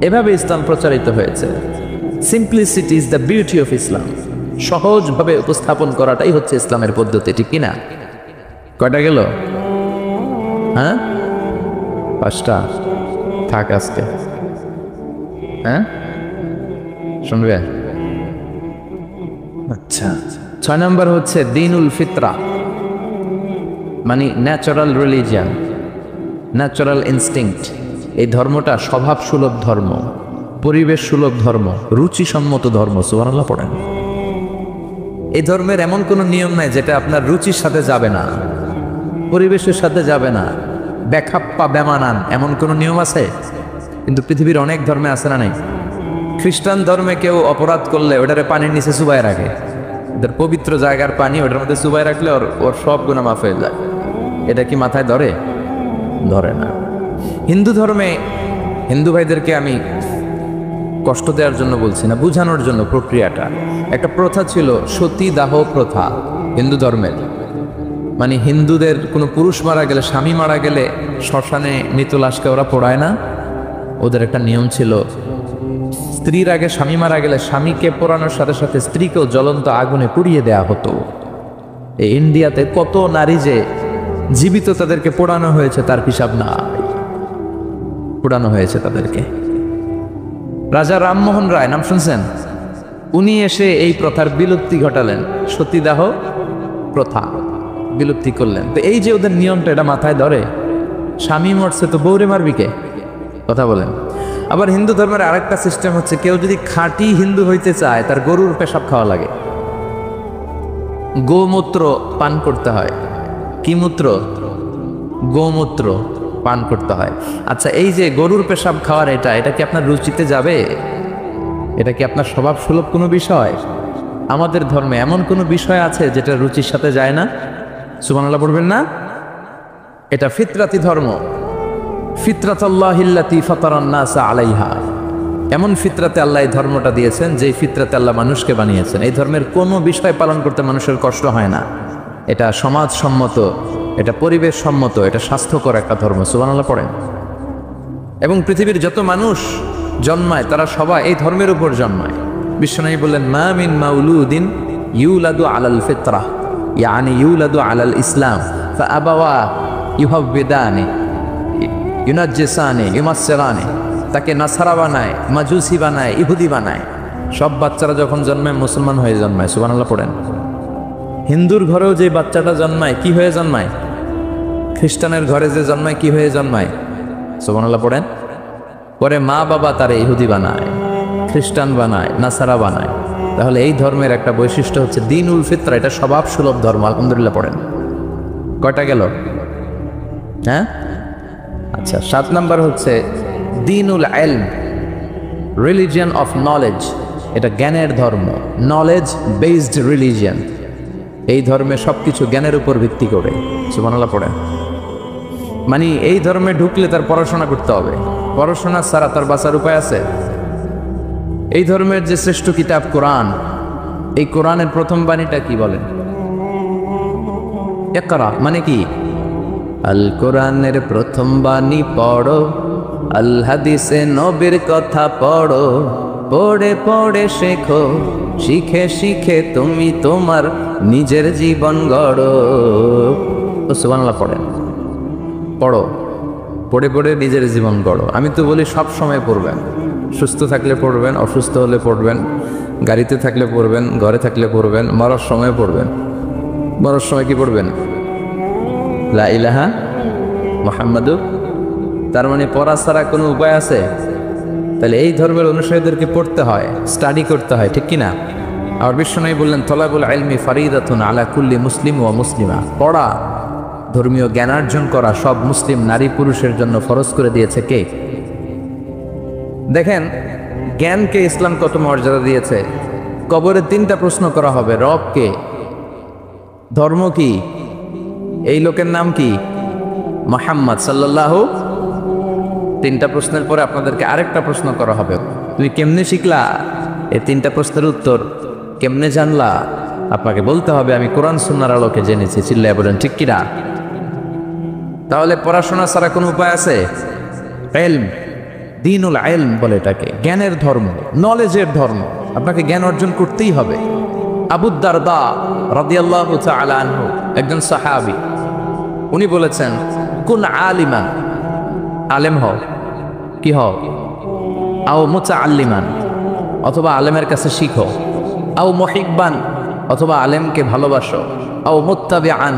এভাবে ইসলাম প্রচারিত হয়েছে। Simplicity is the beauty of Islam. সহজভাবে উপস্থাপন করাটাই হচ্ছে ইসলামের পদ্ধতি, ঠিক কিনা? কয়টা গেল? হ্যাঁ, 5টা থাক আজকে। হ্যাঁ, শুনবে? আচ্ছা, 6 নম্বর হচ্ছে দ্বীনুল ফিতরা, মানে ন্যাচারাল রিলিজিয়ান, ন্যাচারাল ইনস্টিংক্ট। এই ধর্মটা স্বভাব সুলভ ধর্ম। পরিবেশ সুলভ ধর্ম, রুচিসম্মত ধর্ম। সুবহানাল্লাহ পড়েন। এই ধর্মের এমন কোনো নিয়ম নাই যেটা আপনার রুচির সাথে যাবে না, পরিবেশের সাথে যাবে না, বেখাপ্পা বেমানান এমন কোনো নিয়ম আছে? কিন্তু পৃথিবীর অনেক ধর্মে আছে না নাই? খ্রিস্টান ধর্মে কেউ অপরাধ করলে ওটারে পানির নিচে চুবায় রাখে, ওদের পবিত্র জায়গার পানি ওটার মধ্যে চুবায় রাখলে ওর সব গুনাহ মাফ হয়ে যায়। এটা কি মাথায় ধরে? ধরে না। হিন্দু ধর্মে, হিন্দু ভাইদেরকে আমি কষ্ট দেওয়ার জন্য বলছি না, বুঝানোর জন্য প্রক্রিয়াটা। একটা প্রথা ছিল সতীদাহ প্রথা হিন্দু ধর্মের। মানে হিন্দুদের কোনো পুরুষ মারা গেলে, স্বামী মারা গেলে শ্মশানে মৃত লাশকে ওরা পোড়ায় না। ওদের একটা নিয়ম ছিল, স্ত্রীর আগে স্বামী মারা গেলে স্বামীকে পোড়ানোর সাথে সাথে স্ত্রীকেও জ্বলন্ত আগুনে পুড়িয়ে দেয়া হতো। এই ইন্ডিয়াতে কত নারী যে জীবিত তাদেরকে পোড়ানো হয়েছে তার হিসাব না, পোড়ানো হয়েছে তাদেরকে। রাজা রামমোহন রায় নাম শুনছেন? উনি এসে এই প্রথার বিলুপ্তি ঘটালেন, সতীদাহ প্রথা বিলুপ্তি করলেন। তো এই যে ওদের নিয়মটা, এটা মাথায় ধরে? স্বামী মরছে তো বউরে মারবি কে? কথা বলেন। আবার হিন্দু ধর্মের আরেকটা সিস্টেম হচ্ছে, কেউ যদি খাঁটি হিন্দু হইতে চায় তার গরুর পেশাব খাওয়া লাগে, গোমূত্র পান করতে হয়। কি মূত্র? গোমূত্র পান করতে হয়। আচ্ছা, এই যে গরুর পেশাব খাওয়ার এটা কি আপনার রুচিতে যাবে? এটা কি আপনার স্বভাব সুলভ কোনো বিষয়? আমাদের ধর্মে এমন কোনো বিষয় আছে যেটা রুচির সাথে যায় না? সুবহানাল্লাহ পড়বেন না? এটা ফিতরাতি ধর্ম। ফিতরাতাল্লাহিল্লাতী ফাতারান নাসা আলাইহা। এমন ফিতরাতে আল্লাহ এই ধর্মটা দিয়েছেন যে ফিতরাতে আল্লাহ মানুষকে বানিয়েছেন। এই ধর্মের কোনো বিষয় পালন করতে মানুষের কষ্ট হয় না। এটা সমাজসম্মত, এটা পরিবেশ সম্মত, এটা স্বাস্থ্যকর একটা ধর্ম। সুবহানাল্লাহ পড়েন। এবং পৃথিবীর যত মানুষ জন্মায় তারা সবাই এই ধর্মের উপর জন্মায়। বিশ্বনবী বললেন, মা মিন মাউলুদিন ইউলাদু আলাল ফিতরাহ ইয়ানি ইউলাদু আলাল ইসলাম ফাআবাওয়া ইউহাব্বিদানি ইউনাজ্জিসানি ইউমাসসিরানি। তাকে নাসারা বানায়, মাজুসি বানায়, ইহুদি বানায়। সব বাচ্চারা যখন জন্মায় মুসলমান হয়ে জন্মায়। সুবহানাল্লাহ পড়েন। হিন্দুর ঘরেও যে বাচ্চাটা জন্মায় কি হয়ে জন্মায়? খ্রিস্টানের ঘরে যে জন্মায় কি হয়ে জন্মায়? সুবহানাল্লাহ পড়েন। পরে মা বাবা তারে ইহুদি বানায়, খ্রিস্টান বানায়, নাসারা বানায়। তাহলে এই ধর্মের একটা বৈশিষ্ট্য হচ্ছে দ্বীনুল ফিতরা, এটা স্বভাব সুলভ ধর্ম। আলহামদুলিল্লাহ পড়েন। কয়টা গেল? হ্যাঁ, আচ্ছা, 7 নাম্বার হচ্ছে দ্বীনুল ইলম, রিলিজিয়ন অফ নলেজ। এটা জ্ঞানের ধর্ম, নলেজ বেসড রিলিজিয়ন। এই ধর্মে সবকিছু জ্ঞানের উপর ভিত্তি করে। সুবহানাল্লাহ পড়েন। মানে এই ধর্মে ঢুকলে তার পড়াশোনা করতে হবে, পড়াশোনা ছাড়া তার বাঁচার উপায় আছে? এই ধর্মের যে শ্রেষ্ঠ কিতাব কোরআন, এই কোরআনের প্রথম বাণীটা কি বলেন? ইকরা মানে কি? আল কোরআনের প্রথম বাণী পড়ো, আল হাদিসে নবীর কথা পড়ো, পড়ে পড়ে শেখো, শিখে শিখে তুমি তোমার নিজের জীবন গড়ো। সুবহানাল্লাহ পড়েন। পড়ো, পড়ে পড়ে নিজের জীবন গড়ো। আমি তো বলি সব সময় পড়বেন। সুস্থ থাকলে পড়বেন, অসুস্থ হলে পড়বেন, গাড়িতে থাকলে পড়বেন, ঘরে থাকলে পড়বেন, মরার সময় পড়বেন। মরার সময় কি পড়বেন? লা ইলাহা মুহাম্মাদুর। তার মানে পড়া ছাড়া কোনো উপায় আছে? তাহলে এই ধর্মের অনুসারীদেরকে পড়তে হয়, স্টাডি করতে হয়, ঠিক কিনা? আর বিশ্বনবী বললেন, তলাবুল ইলমি ফারিদাতুন আলা কুল্লি মুসলিম ওয়া মুসলিমা। পড়া, ধর্মীয় জ্ঞানার্জন করা সব মুসলিম নারী পুরুষের জন্য ফরজ করে দিয়েছে কে? দেখেন জ্ঞানকে ইসলাম কত মর্যাদা দিয়েছে। কবরে 3টা প্রশ্ন করা হবে, রব কে, ধর্ম কি, এই লোকের নাম কি, মুহাম্মদ সাল্লাল্লাহু। 3টা প্রশ্নের পরে আপনাদেরকে আরেকটা প্রশ্ন করা হবে, তুমি কেমনে শিখলা? এই 3টা প্রশ্নের উত্তর কেমনে জানলা? আপনাকে বলতে হবে, আমি কোরআন সুন্নাহর আলোকে জেনেছি। চিল্লায় বলেন ঠিক কিনা? তাহলে পড়াশোনা ছাড়া কোনো উপায় আছে? ইলম, দ্বীনুল ইলম বলে এটাকে, জ্ঞানের ধর্ম, নলেজের ধর্ম। আপনাকে জ্ঞান অর্জন করতেই হবে। আবু দারদা রাদিয়াল্লাহু তাআলা আনহু একজন সাহাবী, উনি বলেছেন, কুন আলিমান, আলেম হও। কি হও? আও মুতাআল্লিমান, অথবা আলেমের কাছে শিখো। আও মুহিব্বান, অথবা আলেমকে ভালোবাসো। আও মুত্তাবিআন,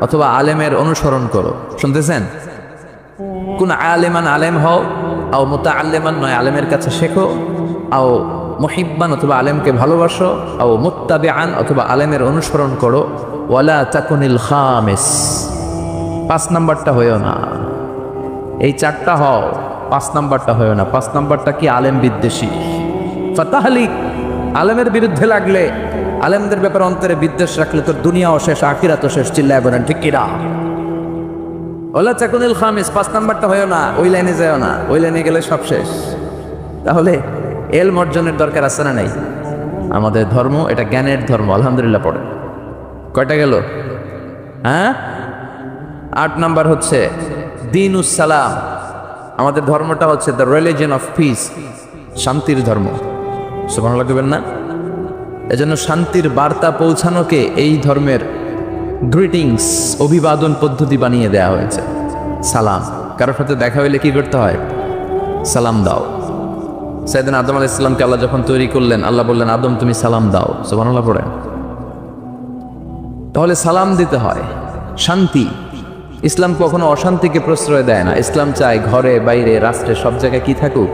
অথবা আলেমের অনুসরণ করো। শুনতেছেন? কুন আলিমান, আলেম হও। আও মুতাআল্লিমান, নয় আলেমের কাছে শেখো, আও মুহিব্বান, অথবা আলেমকে ভালোবাসো, আও মুত্তাবিআন, অথবা আলেমের অনুসরণ করো, ওয়ালা তাকুনিল খামিস, 5 নাম্বারটা হয়েও না। এই 4টা হও, 5 নাম্বারটা হয়েও না। 5 নাম্বারটা কি? আলেম বিদ্বেষী। ফাতাহলিক, আলেমের বিরুদ্ধে লাগলে, আলেমদের ব্যাপারে অন্তরে বিদ্বেষ রাখলে তোর দুনিয়াও শেষ, আখিরাতও শেষ। চিল্লায় বলেন ঠিক কিনা? ওয়ালা তাকুনিল খামিস, 5 নাম্বারটা হয়েও না। ওই লাইনে যাও না, ওই লাইনে গেলে সব শেষ। তাহলে এলম অর্জনের দরকার আছে না নাই? আমাদের ধর্ম এটা জ্ঞানের ধর্ম, আলহামদুলিল্লাহ পড়ে। কয়টা গেল? হ্যাঁ, 8 নাম্বার হচ্ছে দীনুস সালাম। আমাদের ধর্মটা হচ্ছে দ্য রিলিজিয়ন অফ পিস, শান্তির ধর্ম। সুবহানাল্লাহ বলবেন না? এজন্য শান্তির বার্তা পৌঁছানোকে এই ধর্মের গ্রিটিংস, অভিবাদন পদ্ধতি বানিয়ে দেওয়া হয়েছে। সালাম, কারোর সাথে দেখা হইলে কি করতে হয়? সালাম দাও। সাইয়েদনা আদম আলাইহিস সালামকে আল্লাহ যখন তৈরি করলেন, আল্লাহ বললেন আদম তুমি সালাম দাও। সুবহানাল্লাহ পড়েন। তাহলে সালাম দিতে হয়। শান্তি, ইসলাম কখনো অশান্তিকে প্রশ্রয় দেয় না। ইসলাম চায় ঘরে বাইরে রাষ্ট্রে সব জায়গায় কি থাকুক?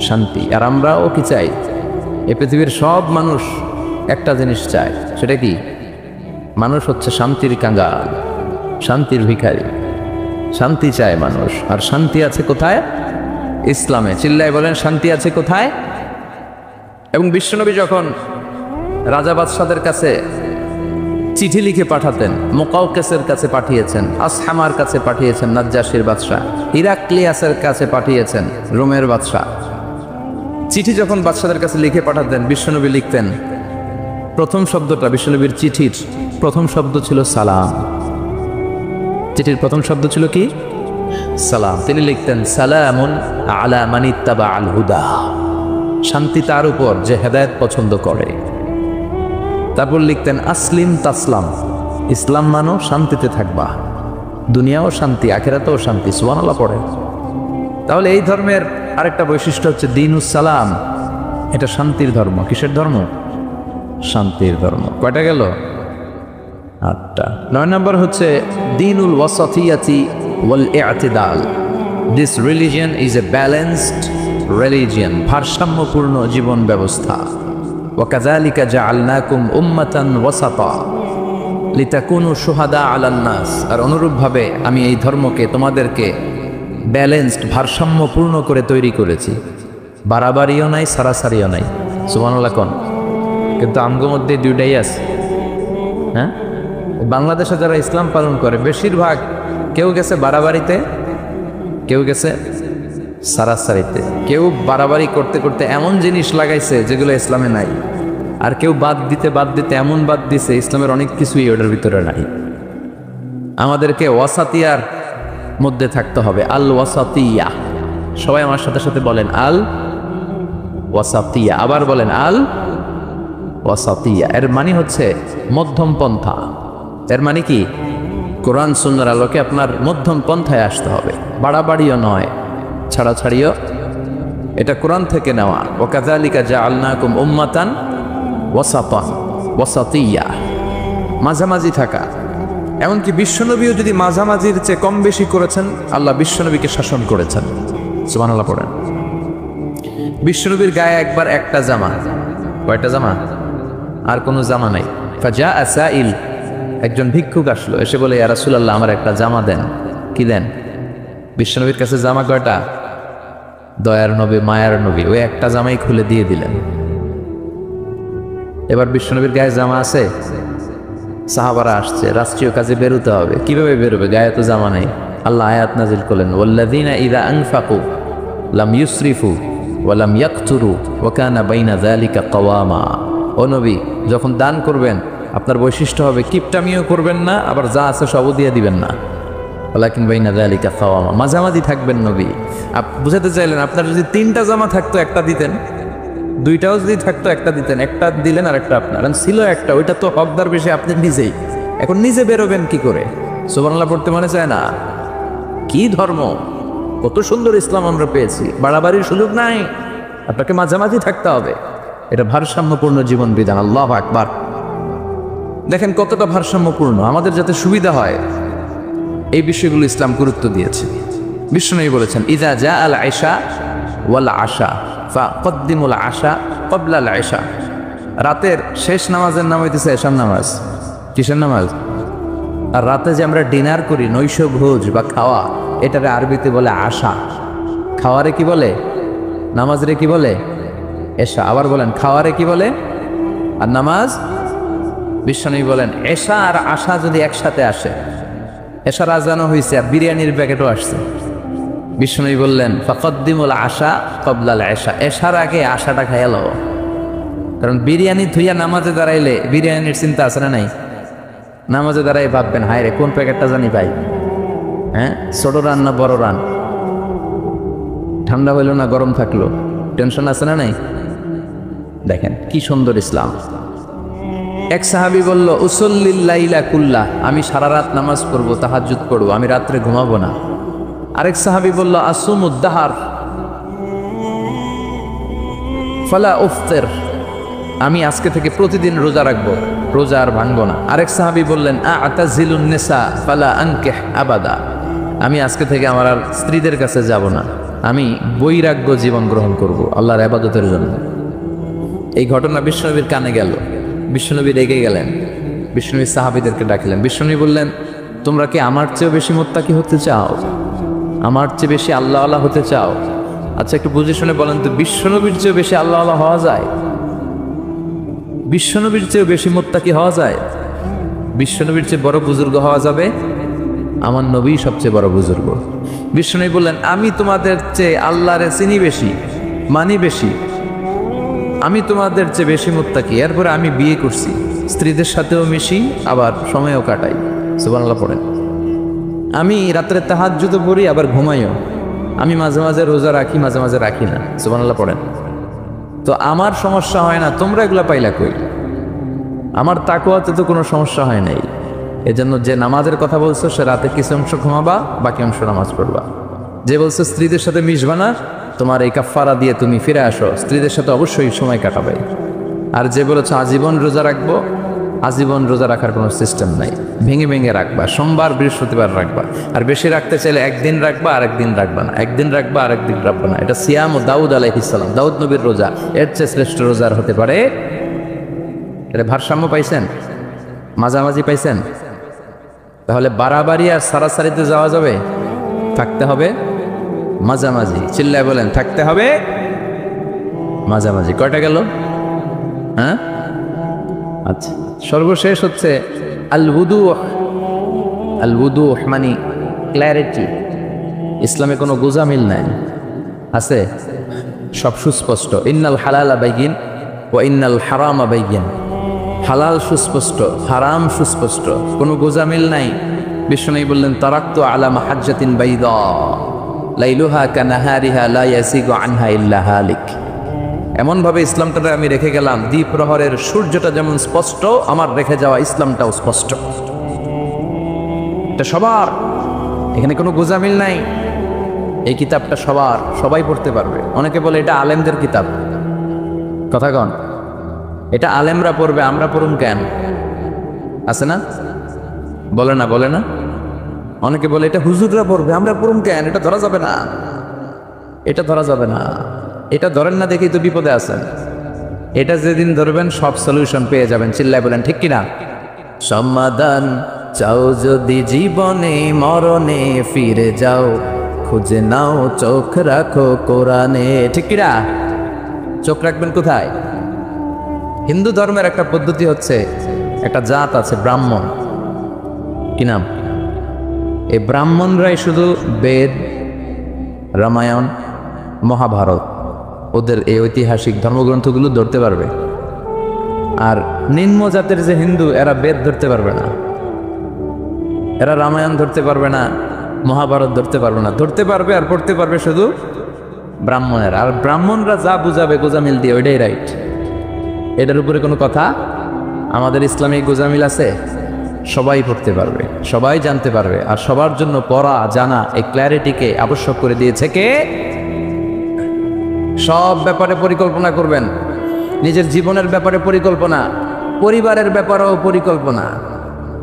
শান্তি। আর আমরাও কি চাই? এ পৃথিবীর সব মানুষ একটা জিনিস চায়, সেটা কি? মানুষ হচ্ছে শান্তির কাঙ্গাল, শান্তির ভিখারি। শান্তি চায় মানুষ। আর শান্তি আছে কোথায়? ইসলামে। চিল্লায় বলেন শান্তি আছে কোথায়? এবং বিশ্বনবী যখন রাজা বাদশাদের কাছে চিঠি লিখে পাঠাতেন, মুকাউকেসের কাছে পাঠিয়েছেন, আসহামার কাছে পাঠিয়েছেন নাজ্জাশীর বাদশা, হিরাক্লিয়াসের কাছে পাঠিয়েছেন রোমের বাদশা। চিঠি যখন বাদশাদের কাছে লিখে পাঠাতেন, বিশ্বনবী লিখতেন, প্রথম শব্দটা বিশ্বনবীর চিঠির প্রথম শব্দ ছিল সালাম। চিঠির প্রথম শব্দ ছিল কি? সালাম। তিনি লিখতেন সালামুন আলা মান ইত্তাবা আল হুদা, শান্তি তার উপর যে হেদায়েত পছন্দ করে। তারপর লিখতেন আসলিম তাসলাম, ইসলাম মানো শান্তিতে থাকবা, দুনিয়াও শান্তি আখিরাতেও শান্তি। সুবহানাল্লাহ পড়ে। তাহলে এই ধর্মের আরেকটা বৈশিষ্ট্য হচ্ছে দীনুস সালাম। এটা শান্তির ধর্ম। কিসের ধর্ম? শান্তির ধর্ম। কয়টা গেল? 8টা। 9 নম্বর হচ্ছে দীনুল ওয়াসাতিয়াতি ওয়াল ইআতিদাল। This religion is a balanced religion, ভারসাম্যপূর্ণ জীবন ব্যবস্থা। ওয়াকাযালিকা জাআলনাকুম উম্মাতান ওয়াসাতা লিতাকুনু শুহাদা আলান নাস। আর অনুরূপভাবে আমি এই ধর্মকে তোমাদেরকে ব্যালেন্সড, ভারসাম্যপূর্ণ করে তৈরি করেছি। বাড়াবাড়িও নাই, সারাসারিও নাই। সুবহানাল্লাহ কোন? কিন্তু আমগো মধ্যে দুইটাই আছে। হ্যাঁ, বাংলাদেশে যারা ইসলাম পালন করে বেশিরভাগ কেউ গেছে বাড়াবাড়িতে, কেউ গেছে সারাসারিতে। কেউ বাড়াবাড়ি করতে করতে এমন জিনিস লাগাইছে যেগুলো ইসলামে নাই, আর কেউ বাদ দিতে এমন বাদ দিছে ইসলামের অনেক কিছুই ওটার ভিতরে নাই। আমাদেরকে ওয়াসাতিয়ার মধ্যে থাকতে হবে। আল ওয়াসাতিয়া। সবাই আমার সাথে সাথে বলেন আল ওয়াসাতিয়া। আবার বলেন আল ওয়াসাতিয়া। এর মানে হচ্ছে মধ্যম পন্থা। এর মানে কি? কোরআন সুন্নাহর আলোকে আপনার মধ্যম পন্থায় আসতে হবে। বাড়াবাড়িও নয়, ছাড়াছাড়িও। এটা কোরআন থেকে নেওয়া। ওয়াকাযালিকা জাআলনাকুম উম্মাতান ওয়াসাতান, ওয়াসাতিয়া, মাঝামাঝি থাকা। এমনকি বিশ্বনবীও যদি মাঝামাঝির চেয়ে কম বেশি করেছেন, আল্লাহ বিশ্বনবীকে শাসন করেছেন। সুবহানাল্লাহ পড়েন। বিশ্বনবীর গায়ে একবার একটা জামা। কয়টা জামা? আর কোনো জামা নাই। ফাজাআ সাইল, একজন ভিক্ষুক আসলো, এসে বলে ইয়া রাসূলুল্লাহ আমার একটা জামা দেন। কি দেন? বিশ্বনবীর কাছে জামা কয়টা? দয়ার নবী, মায়ার নবী, ওই একটা জামাই খুলে দিয়ে দিলেন। এবার বিশ্বনবীর গায়ে জামা আছে, সাহাবারা আসছে, রাষ্ট্রীয় কাজে বেরোতে হবে। কিভাবে বেরোবে? গায়ে তো জামা নেই। আল্লাহ আয়াত নাজিল করলেন ওয়াল্লাযীনা ইযা আনফাকু লাম ইউসরিফু ওয়া লাম ইয়াকতুরু ওয়া কানা বাইনা যালিকা কাওয়ামা। ও নবী, যখন দান করবেন আপনার বৈশিষ্ট্য হবে কিপটামিও করবেন না, আবার যা আছে সবও দিয়ে দিবেন না। ওয়ালাকিন বাইনা যালিকা কাওয়ামা, মাঝামাঝি থাকবেন নবী। বুঝাতে চাইলেন আপনার যদি 3টা জামা থাকতো একটা দিতেন, 2টাও যদি থাকতো একটা দিতেন। একটা দিলেন আর একটা আপনার ছিল একটা, ওইটা তো হকদার বেশি আপনি নিজেই। এখন নিজে বেরোবেন কি করে? সুবহানাল্লাহ পড়তে মনে চায় না? কি ধর্ম! কত সুন্দর ইসলাম আমরা পেয়েছি। বাড়াবাড়ির সুযোগ নাই, আপনাকে মাঝামাঝি থাকতে হবে। এটা ভারসাম্যপূর্ণ জীবন বিধান। আল্লাহু আকবার। দেখেন কতটা ভারসাম্যপূর্ণ। আমাদের যাতে সুবিধা হয় এই বিষয়গুলো ইসলাম গুরুত্ব দিয়েছে। বিষ্ণু বলেছেন ইযা জা আল আশা ওয়াল আশা ফাকদ্দিমুল আশা ক্বাবলা আল আশা। রাতের শেষ নামাজের নাম হইতেছে এশার নামাজ। কিসের নামাজ? আর রাতে যে আমরা ডিনার করি, নৈশ ভোজ বা খাওয়া, এটারে আরবিতে বলে আশা। খাওয়ারে কি বলে? নামাজরে কি বলে? এশা। আবার বলেন, খাওয়ারে কি বলে? আর নামাজ? বিষ্ণু বলেন এশা আর আশা যদি একসাথে আসে, এশার আজানও হয়েছে আর বিরিয়ানির প্যাকেটও আসছে, বিষ্ণু বললেন ফাকদ্দিমুল আশা ক্বাবলাল আশা, এশার আগে আশাটা খাইয়া লও। কারণ বিরিয়ানি থুইয়া নামাজে দাঁড়াইলে বিরিয়ানির চিন্তা আছে না নাই? নামাজে দাঁড়াই ভাববেন হায় রে কোন প্যাকেটটা জানি পাই, হ্যাঁ ছোট রান না বড় রান, ঠান্ডা হইল না গরম থাকলো, টেনশন আছে না নাই? দেখেন কি সুন্দর ইসলাম। এক সাহাবী বলল উসল্লিল লাইলা কুল্লাহ, আমি সারা রাত নামাজ পড়বো, তাহাজ্জুদ পড়বো, আমি রাত্রে ঘুমাবো না। আরেক সাহাবী বলল আসুমুদ দাহার ফালা উফতির, আমি আজকে থেকে প্রতিদিন রোজা রাখবো, রোজা আর ভাঙবো না। আরেক সাহাবী বললেন আ'তাজিলুন নিসা ফালা আনকিহ আবাদা, আমি আজকে থেকে আমার আর স্ত্রীদের কাছে যাব না, আমি বৈরাগ্য জীবন গ্রহণ করব আল্লাহর ইবাদতের জন্য। এই ঘটনা বিশ্বনবীর কানে গেল, বিশ্বনবী রেগে গেলেন, বিশ্বনবী সাহাবীদেরকে ডাকলেন। বিশ্বনবী বললেন তোমরা কি আমার চেয়েও বেশি মুত্তাকি হতে চাও? আমার চেয়ে বেশি আল্লাহওয়ালা হতে চাও? আচ্ছা একটু বুঝে শুনে বলেন তো, বিশ্বনবীর চেয়েও বেশি আল্লাহওয়ালা হওয়া যায়? বিশ্বনবীর চেয়েও বেশি মুত্তাকি হওয়া যায়? বিশ্বনবীর চেয়ে বড় বুজুর্গ হওয়া যাবে? আমার নবী সবচেয়ে বড় বুজুর্গ। বিশ্বনবী বললেন আমি তোমাদের চেয়ে আল্লাহরে চিনি বেশি, মানি বেশি, আমি তোমাদের চেয়ে বেশি মুত্তাকি। এরপরে আমি বিয়ে করছি, স্ত্রীদের সাথেও মিশি, আবার সময়ও কাটাই। সুবহানাল্লাহ পড়েন। আমি রাত্রে তাহাজ্জুদ পড়ি, আবার ঘুমাইও। আমি মাঝে মাঝে রোজা রাখি, মাঝে মাঝে রাখি না। সুবহানাল্লাহ পড়েন। তো আমার সমস্যা হয় না, তোমরা এগুলা পাইলা কই? আমার তাকওয়াতে তো কোনো সমস্যা হয় নাই। এজন্য যে নামাজের কথা বলছো সে রাতে কিছু অংশ ঘুমাবা, বাকি অংশ নামাজ পড়বা। যে বলছো স্ত্রীদের সাথে মিশবা না, তোমার এই কাফারা দিয়ে তুমি ফিরে আসো, স্ত্রীদের সাথে অবশ্যই সময় কাটাবে। আর যে বলেছো আজীবন রোজা রাখবো, আজীবন রোজা রাখার কোনো সিস্টেম নাই, ভেঙে ভেঙে রাখবা, সোমবার বৃহস্পতিবার রাখবা। আর বেশি রাখতে চাইলে একদিন রাখবা, আরেকদিন রাখবা না, একদিন রাখবা, আরেকদিন রাখবা না। এটা সিয়াম ও দাউদ আলাইহিস সালাম, দাউদ নবীর রোজা, এর চেয়ে শ্রেষ্ঠ রোজার হতে পারে? এটা ভারসাম্য পাইছেন? মাঝামাঝি পাইছেন? তাহলে বাড়াবাড়ি আর সারাসারিতে যাওয়া যাবে? থাকতে হবে মাঝামাঝি। চিল্লায় বলেন থাকতে হবে মাঝামাঝি। কয়টা গেল? হ্যাঁ আচ্ছা, সর্বশেষ হচ্ছে আল ওযুহ। আল ওযুহ মানে ক্ল্যারিটি। ইসলামে কোনো গোজামিল নাই, আছে সব সুস্পষ্ট। ইন্নাল হালালা বাইয়িন ওয়া ইন্নাল হারামা বাইয়িন, হালাল সুস্পষ্ট, হারাম সুস্পষ্ট, কোনো গোজামিল নাই। বিষ্ণু বললেন তারাকতু আলা মাহাজ্জাতিন বাইদা লাইলুহা কানাহারিহা লা ইয়াসিগু আনহা ইল্লা হালিক। এমনভাবে ইসলামটা আমি রেখে গেলাম, দ্বীপ প্রহরের সূর্যটা যেমন স্পষ্ট, আমার রেখে যাওয়া ইসলামটাও স্পষ্ট। এটা সবার, এখানে কোনো গোজামিল নাই। এই কিতাবটা সবার, সবাই পড়তে পারবে। অনেকে বলে এটা আলেমদের কিতাব, কথা কন, এটা আলেমরা পড়বে, আমরা পড়ুন কেন? আছে না? বলে না, বলে না? অনেকে বলে এটা হুজুররা পড়বে, আমরা পড়ুন কেন? এটা ধরা যাবে না, এটা ধরা যাবে না। এটা ধরেন না দেখেই তো বিপদে আছেন। এটা যেদিন ধরবেন সব সলিউশন পেয়ে যাবেন। চিল্লায় বলেন ঠিক কিনা? সমাধান চাও যদি জীবনে, মরণে ফিরে যাও, খুঁজে নাও চোখ রাখো কোরআনে। ঠিক কিনা? চোখ রাখবেন কোথায়? হিন্দু ধর্মের একটা পদ্ধতি হচ্ছে, একটা জাত আছে ব্রাহ্মণ, কি নাম? এই ব্রাহ্মণরাই শুধু বেদ, রামায়ণ, মহাভারত, ওদের এই ঐতিহাসিক ধর্মগ্রন্থগুলো ধরতে পারবে। আর নিম্ন জাতের যে হিন্দু, এরা বেদ ধরতে পারবে না, এরা রামায়ণ ধরতে পারবে না, মহাভারত ধরতে পারবে না। ধরতে পারবে আর পড়তে পারবে শুধু ব্রাহ্মণেরা। আর ব্রাহ্মণরা যা বুঝাবে গোজামিল দিয়ে, ওইটাই রাইট। এটার উপরে কোনো কথা? আমাদের ইসলামে গোজামিল আছে? সবাই পড়তে পারবে, সবাই জানতে পারবে। আর সবার জন্য পড়া জানা, এই ক্ল্যারিটিকে আবশ্যক করে দিয়েছে কে? সব ব্যাপারে পরিকল্পনা করবেন, নিজের জীবনের ব্যাপারে পরিকল্পনা, পরিবারের ব্যাপারেও পরিকল্পনা।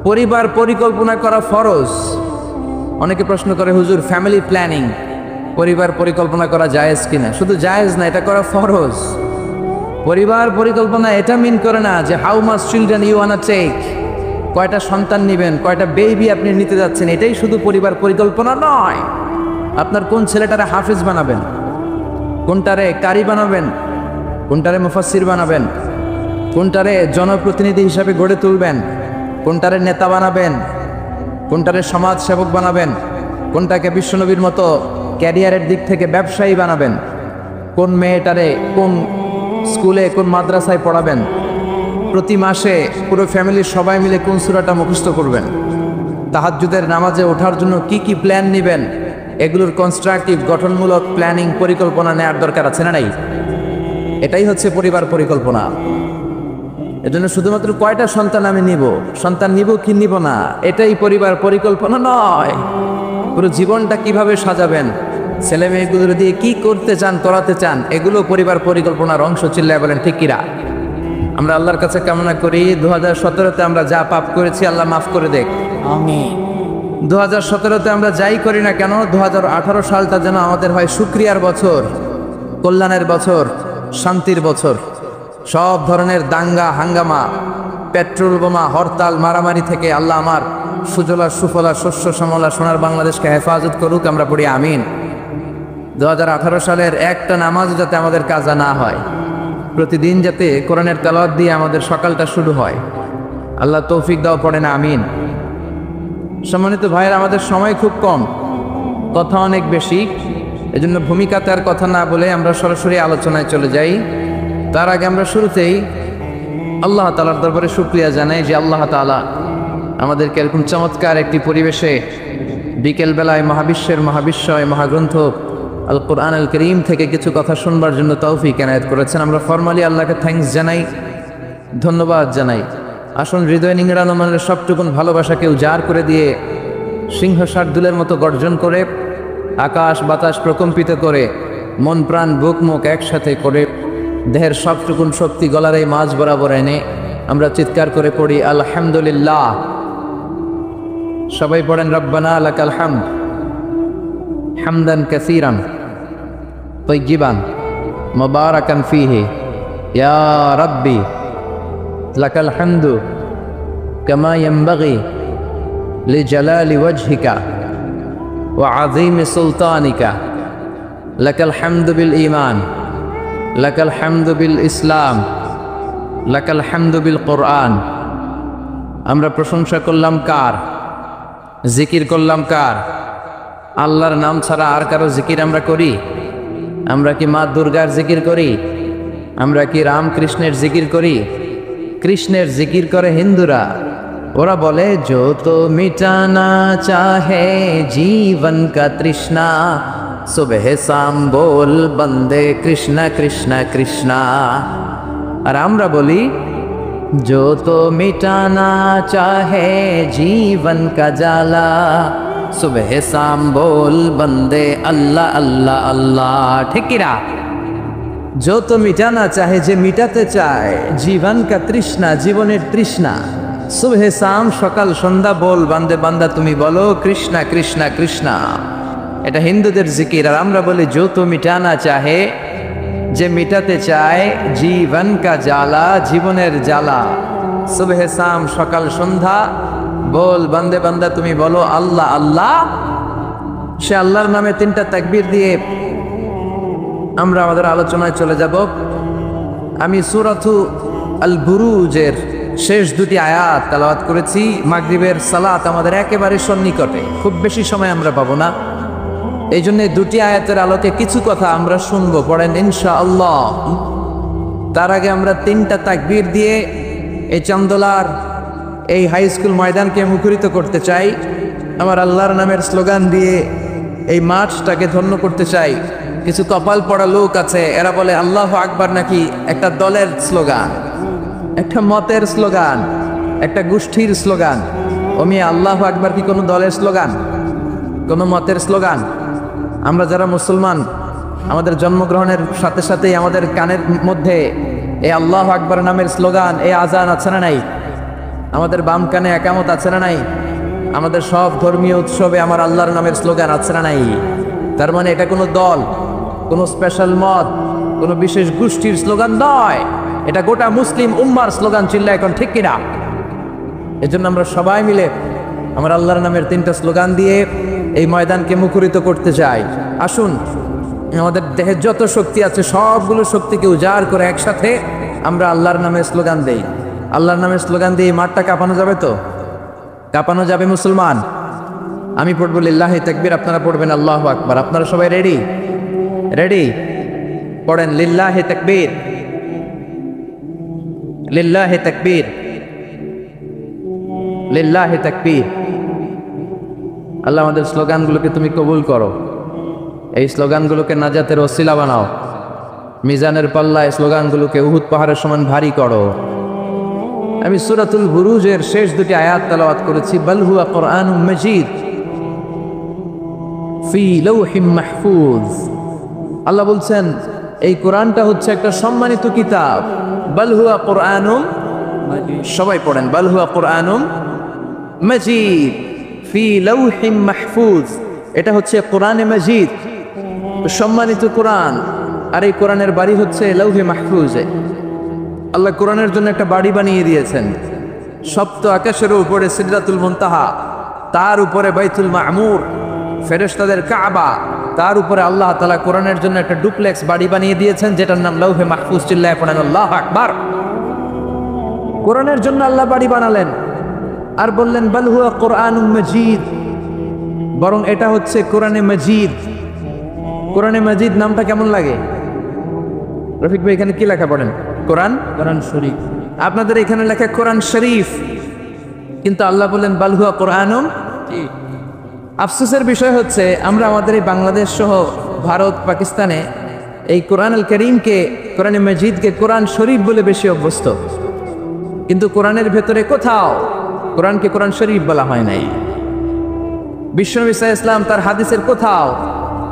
পরিবার পরিকল্পনা করা ফরজ। অনেকে প্রশ্ন করে হুজুর ফ্যামিলি প্ল্যানিং পরিবার পরিকল্পনা করা জায়েজ কিনা? শুধু জায়েজ না, এটা করা ফরজ। পরিবার পরিকল্পনা এটা মিন করে না যে how much children you wanna take, কয়টা সন্তান নেবেন, কয়টা বেবি আপনি নিতে যাচ্ছেন, এটাই শুধু পরিবার পরিকল্পনা নয়। আপনার কোন ছেলেটারে হাফিজ বানাবেন, কোনটারে কারি বানাবেন, কোনটারে মুফাসসির বানাবেন, কোনটারে জনপ্রতিনিধি হিসাবে গড়ে তুলবেন, কোনটারে নেতা বানাবেন, কোনটারে সমাজ সেবক বানাবেন, কোনটাকে বিশ্বনবীর মতো ক্যারিয়ারের দিক থেকে ব্যবসায়ী বানাবেন, কোন মেয়েটারে কোন স্কুলে কোন মাদ্রাসায় পড়াবেন, প্রতি মাসে পুরো ফ্যামিলির সবাই মিলে কোন সূরাটা মুখস্থ করবেন, তাহাজ্জুদের নামাজে ওঠার জন্য কি কি প্ল্যান নেবেন, এগুলোর কনস্ট্রাকটিভ গঠনমূলক প্ল্যানিং পরিকল্পনা নেওয়ার দরকার আছে না নাই? এটাই হচ্ছে পরিবার পরিকল্পনা। এজন্য শুধুমাত্র কয়টা সন্তান আমি নিব, সন্তান নিব কি নিব না, এটাই পরিবার পরিকল্পনা নয়। পুরো জীবনটা কিভাবে সাজাবেন, ছেলে মেয়েগুলো দিয়ে কি করতে চান, করাতে চান, এগুলো পরিবার পরিকল্পনার অংশ। চিল্লায় বলেন ঠিক কিরা? আমরা আল্লাহর কাছে কামনা করি 2017-তে আমরা যা পাপ করেছি আল্লাহ মাফ করে দেখ। আমিন। 2017-তে আমরা যাই করি না কেন, 2018 সালটা যেন আমাদের হয় শুকরিয়ার বছর, কল্যাণের বছর, শান্তির বছর। সব ধরনের দাঙ্গা হাঙ্গামা, পেট্রোল বোমা, হরতাল, মারামারি থেকে আল্লাহ আমার সুজলা সুফলা শস্য শ্যামলা সোনার বাংলাদেশকে হেফাজত করুক। আমরা পড়ি আমিন। 2018 সালের একটা নামাজ যাতে আমাদের কাজা না হয়, প্রতিদিন যাতে কোরআনের তেলাওয়াত দিয়ে আমাদের সকালটা শুরু হয়, আল্লাহ তৌফিক দাও, পড়ে না আমিন। সম্মানিত ভাইয়ের, আমাদের সময় খুব কম, কথা অনেক বেশি, এজন্য ভূমিকাতে আর কথা না বলে আমরা সরাসরি আলোচনায় চলে যাই। তার আগে আমরা শুরুতেই আল্লাহ তাআলার দরবারে শুকরিয়া জানাই যে আল্লাহ তাআলা আমাদেরকে এরকম চমৎকার একটি পরিবেশে বিকেলবেলায় মহাবিশ্বের মহাবিশ্বয় মহাগ্রন্থ আল কোরআন আল করিম থেকে কিছু কথা শুনবার জন্য তৌফিক এনায়েত করেছেন। আমরা ফরমালি আল্লাহকে থ্যাঙ্কস জানাই, ধন্যবাদ জানাই। আসুন হৃদয় নিংড়ানো মনের সবটুকুন ভালোবাসাকে উজাড় করে দিয়ে সিংহ শার্দুলের মতো গর্জন করে, আকাশ বাতাস প্রকম্পিত করে, মন প্রাণ বুক মুখ একসাথে করে, দেহের সবটুকুন শক্তি গলার এই মাঝ বরাবর এনে আমরা চিৎকার করে পড়ি আলহামদুলিল্লাহ। সবাই পড়েন রব্বানা লাকাল হামদ হামদান কাসীরান তাইয়িবান মুবারাকান ফীহি ইয়া রাব্বি লাকাল হামদু কামা ইয়ানবাগি লিজালালি ওয়াজহিকা ওয়া আযীমি সুলতানিকা লাকাল হামদু বিল ঈমান লাকাল হামদু বিল ইসলাম লাকাল হামদু বিল কোরআন। আমরা প্রশংসা করলাম কার? জিকির করলাম কার? আল্লাহর নাম ছাড়া আর কারো জিকির আমরা করি? আমরা কি মা দুর্গার জিকির করি? আমরা কি রামকৃষ্ণের জিকির করি? কৃষ্ণের জিকির করে হিন্দুরা। ওরা বলে जो तो मिटाना चाहे जीवन का तृष्णा सुबह शाम बोल बंदे कृष्णा कृष्णा कृष्णा। और আমরা বলি जो तो मिटाना चाहे जीवन का जाला सुबह शाम बोल बंदे अल्लाह अल्लाह अल्लाह। ঠিক কি না? जो तो मिटाना चाहे, যে মিটাতে চায়, জীবন কা তৃষ্ণা, জীবনের তৃষ্ণা, সুবহে শাম সকাল সন্ধ্যা বল বান্দে বান্দা তুমি বলো কৃষ্ণা কৃষ্ণা কৃষ্ণা। এটা হিন্দুদের জিকির। আর আমরা বলি जो तो मिटाना चाहे, যে মিটাতে চায়, জীবন কা জ্বালা, জীবনের জ্বালা, সুবহে শাম সকাল সন্ধ্যা বল বান্দে বান্দা তুমি বলো আল্লাহ আল্লাহ। সে আল্লাহর নামে তিনটা তাকবীর দিয়ে আমরা আমাদের আলোচনায় চলে যাব। আমি সূরাতু আল বুরুজের শেষ দুটি আয়াত তেলাওয়াত করেছি। মাগরিবের সালাত আমাদের একেবারে সন্নিকটে, খুব বেশি সময় আমরা পাবো না, এই জন্য দুটি আয়াতের আলোকে কিছু কথা আমরা শুনবো। পড়েন ইনশাআল্লাহ। তার আগে আমরা তিনটা তাকবীর দিয়ে এই চান্দোলার এই হাই স্কুল ময়দানকে মুখরিত করতে চাই। আমার আল্লাহর নামের স্লোগান দিয়ে এই মাঠটাকে ধন্য করতে চাই। কিছু কপাল পড়া লোক আছে, এরা বলে আল্লাহু আকবার নাকি একটা দলের স্লোগান, একটা মতের স্লোগান, একটা গোষ্ঠীর স্লোগান। ওমি আল্লাহু আকবার কি কোনো দলের স্লোগান, কোনো মতের স্লোগান? আমরা যারা মুসলমান, আমাদের জন্মগ্রহণের সাথে সাথেই আমাদের কানের মধ্যে এই আল্লাহু আকবার নামের স্লোগান, এই আজান আছে না নাই? আমাদের বাম কানে একামত আছে না নাই? আমাদের সব ধর্মীয় উৎসবে আমার আল্লাহর নামের স্লোগান আছে না নাই? তার মানে এটা কোনো দল, কোনো স্পেশাল মত, কোনো বিশেষ গোষ্ঠীর স্লোগান নয়, এটা গোটা মুসলিম উম্মার স্লোগান। চিল্লা এখন ঠিক কিনা? এজন্য আমরা সবাই মিলে আমার আল্লাহর নামের 3টা স্লোগান দিয়ে এই ময়দানকে মুখরিত করতে চাই। আসুন, আমাদের দেহের যত শক্তি আছে সবগুলো শক্তিকে উজাড় করে একসাথে আমরা আল্লাহর নামে স্লোগান দেই। আল্লাহর নামে স্লোগান দিয়ে এই মাঠটা কাঁপানো যাবে তো? কাঁপানো যাবে মুসলমান? আমি পড়বো লিল্লাহি তাকবীর, আপনারা পড়বেন আল্লাহু আকবার। আপনারা সবাই রেডি? রেডি? পড়েন লিল্লাহি তাকবীর, লিল্লাহি তাকবীর, লিল্লাহি তাকবীর। আল্লাহ আমাদের স্লোগানগুলোকে তুমি কবুল করো, এই স্লোগানগুলোকে নাজাতের ওসিলা বানাও, মিজানের পাল্লায় স্লোগানগুলোকে উহুদ পাহাড়ের সমান ভারী করো। আমি সূরাতুল বুরুজের শেষ 2টি আয়াত তেলাওয়াত করেছি। বাল হুয়া কুরআনুম মাজিদ ফি লাওহিম মাহফুজ। আল্লাহ বলছেন এই কোরআনটা হচ্ছে একটা সম্মানিত কিতাব। বাল হুয়া কুরআনুম মাজিদ, সবাই পড়েন বাল হুয়া কুরআনুম মাজিদ ফি লাওহিম মাহফুজ। এটা হচ্ছে কোরআনে মাজিদ, সম্মানিত কোরআন। আর এই কোরআনের বাড়ি হচ্ছে লাউহে মাহফুজে। আল্লাহ কোরআনের জন্য একটা বাড়ি বানিয়ে দিয়েছেন। সপ্ত আকাশের উপরে সিদরাতুল মুনতাহা, তার উপরে বাইতুল মামুর, ফেরেশতাদের কাবা, তার উপরে আল্লাহ তাআলা কোরআনের জন্য একটা ডুপ্লেক্স বাড়ি বানিয়ে দিয়েছেন, যেটার নাম লাউহে মাহফুজ। চিল্লায়ে পড়েন আল্লাহু আকবার। কোরআনের জন্য আল্লাহ বাড়ি বানালেন আর বললেন বাল হুয়া কুরআনুম মাজিদ, বরং এটা হচ্ছে কোরআনে মাজিদ। কোরআনে মাজিদ নামটা কেমন লাগে? রফিক ভাই এখানে কি লেখা পড়েন? কোরআন, কোরআন শরীফ। আপনাদের এখানে লেখা কোরআন শরীফ, কিন্তু আল্লাহ বললেন বাল হুয়া কুরআনুম। আফসোসের বিষয় হচ্ছে আমরা আমাদের এই বাংলাদেশ সহ ভারত, পাকিস্তানে এই কোরআন আল করিমকে, কোরআনে মাজিদকে কোরআন শরীফ বলে বেশি অভ্যস্ত, কিন্তু কোরআনের ভেতরে কোথাও কোরআনকে কোরআন শরীফ বলা হয় নাই। বিশ্বনবী সাল্লাল্লাহু আলাইহি ওয়াসাল্লাম তার হাদিসের কোথাও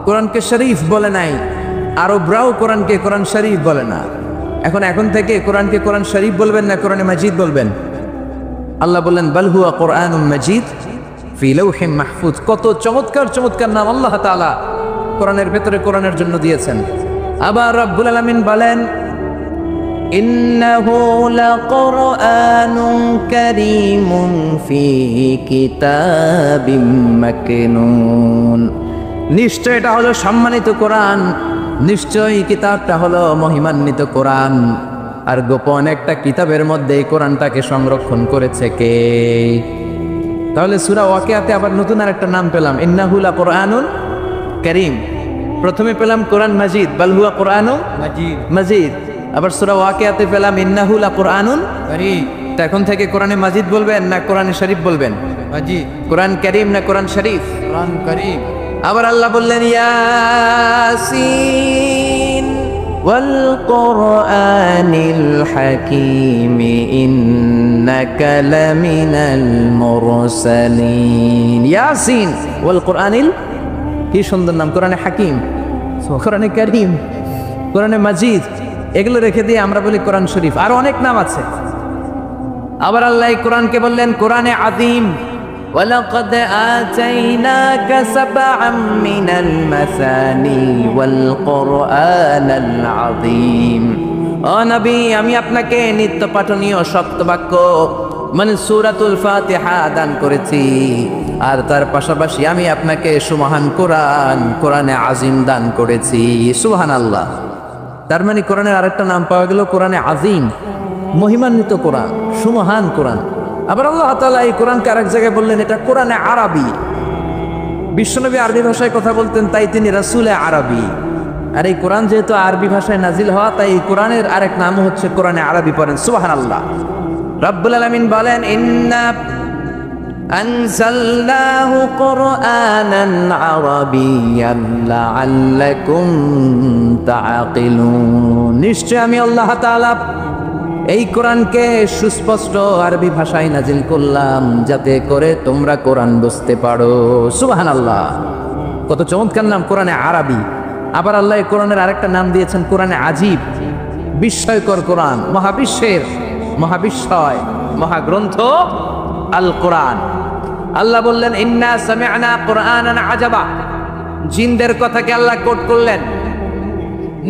কোরআনকে শরীফ বলে নাই। আরবরাও কোরআনকে কোরআন শরীফ বলে না। এখন থেকে কোরআনকে কোরআন শরীফ বলবেন না কোরআনে মাজিদ বলবেন? আল্লাহ বললেন বাল হুয়া কুরআনুম মাজিদ ফি লাওহিম মাহফুজ। কত চমৎকার চমৎকার নাম আল্লাহ তাআলা কোরআনের ভেতরে কোরআনের জন্য দিয়েছেন। আবার রব্বুল আলামিন বলেন ইন্নাহু লাকুরআনুন কারীমুন ফি কিতাবিম মাকনুন। নিশ্চয় এটা হলো সম্মানিত কোরআন, নিশ্চয়ই কিতাবটা হলো মহিমান্বিত কোরআন। আর গোপন একটা কিতাবের মধ্যে এই কোরআনটাকে সংরক্ষণ করেছে কে? তাহলে সূরা ওয়াকিয়াতে আবার নতুন আর একটা নাম পেলাম, ইন্নাহু লাকুরআনুন কারীম। প্রথমে পেলাম কোরআন মাজিদ, বাল হুয়া কুরআনুম মাজিদ। আবার সূরা ওয়াকিয়াতে পেলাম ইন্নাহু লাকুরআনুন কারীম। তা এখন থেকে কোরআনে মাজিদ বলবেন না কোরআনে শরীফ বলবেন? মাজিদ। কোরআন কারীম না কোরআন শরীফ? কোরআন কারীম। আবার আল্লাহ বললেন ইয়াসিন ওয়াল কুরআনিল হাকীম ইন্নাকা লামিনাল মুরসালিন। ইয়াসিন ওয়াল কুরআনিল, কি সুন্দর নাম! কোরআনে হাকীম, কোরআনে কারীম, কোরআনে মাজিদ, এগুলো রেখে দিয়ে আমরা বলি কোরআন শরীফ। আর অনেক নাম আছে। আবার আল্লাহ কোরআনকে বললেন কোরআনে আযীম, ওয়ালাকাদ আতাইনাকা সাবআম মিনাল মাসানি ওয়াল কুরআনাল আযীম। ও নবী, আমি আপনাকে নিত্য পাঠনীয় শক্তবাক্য মানে সূরাতুল ফাতিহা দান করেছি, আর তার পাশাপাশি আমি আপনাকে সুমহান কোরআন, কোরআনে আযীম দান করেছি। সুবহানাল্লাহ। তার মানে কোরআনের আরেকটা নাম পাওয়া গেল কোরআনে আযীম, মহিমান্বিত কোরআন, সুমহান কোরআন। আবার আল্লাহ তাআলা এই কোরআনকে আরেক জায়গায় বললেন এটা কোরআনে আরবি। বিশ্বনবী আরবি ভাষায় কথা বলতেন, তাই তিনি রাসূলে আরবি। আর এই কোরআন যেহেতু আরবি ভাষায় নাজিল হওয়া, তাই এই কোরআনের আরেক নাম হচ্ছে কোরআনে আরবি। পড়েন সুবহানাল্লাহ। রব্বুল আলামিন বলেন ইন্না আনজালনাহু কুরআনান আরাবিয়্যান লাআল্লাকুম তাআকিলুন। নিশ্চয় আমি আল্লাহ তাআলা এই কোরআনকে সুস্পষ্ট আরবি ভাষায় নাজিল করলাম, যাতে করে তোমরা কোরআন বুঝতে পারো। সুবহানাল্লাহ। কত চমৎকার নাম কোরআনে আরবি। আবার আল্লাহ এই কোরআনের আরেকটা নাম দিয়েছেন কোরআনে আজীব, বিস্ময়কর কোরআন, মহাবিশ্বের মহাবিস্ময় মহাগ্রন্থ আল কোরআন। আল্লাহ বললেন ইন্না সামি'না কুরআনান আজাবা। জিনদের কথাকে আল্লাহ কোট করলেন।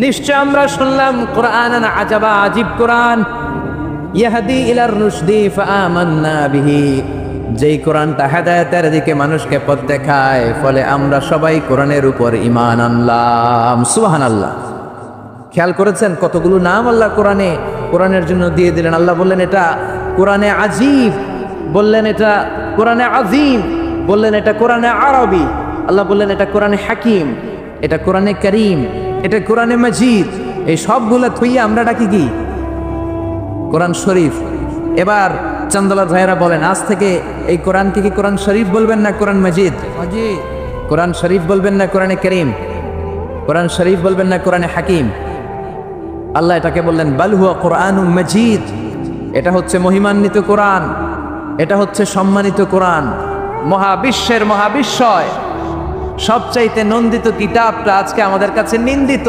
নিশ্চয় আমরা শুনলাম কোরআনান আজাবা, আজীব কোরআন, ইয়াহদি ইলার রুশদি ফাআমান্না বিহি, যেই কোরআনটা হেদায়েতের দিকে মানুষকে পথ দেখায়, ফলে আমরা সবাই কোরআনের উপর ঈমান আনলাম। সুবহানাল্লাহ। খেয়াল করেছেন কতগুলো নাম আল্লাহ কোরআনের জন্য দিয়ে দিলেন। আল্লাহ বললেন এটা কোরআনে আজীব, বললেন এটা কোরআনে আজিম, বললেন এটা কোরআনে আরবি, আল্লাহ বললেন এটা কোরআনে হাকিম, এটা কোরআনে করিম, এটা কোরআনে মজিদ। এই সবগুলো থইয়া আমরা ডাকি কি? কোরআন শরীফ। এবার চান্দলার ভাইয়েরা বলেন, আজ থেকে এই কোরআনকে কি কোরআন শরীফ বলবেন না কোরআন মজিদ? কোরআন শরীফ বলবেন না কোরআনে করিম? কোরআন শরীফ বলবেন না কোরআনে হাকিম? আল্লাহ এটাকে বললেন বাল হুয়া কোরআনুম মজিদ, এটা হচ্ছে মহিমান্বিত কোরআন, এটা হচ্ছে সম্মানিত কোরআন। মহাবিশ্বের মহাবিশ্বয় সবচাইতে নন্দিত কিতাবটা আজকে আমাদের কাছে নিন্দিত।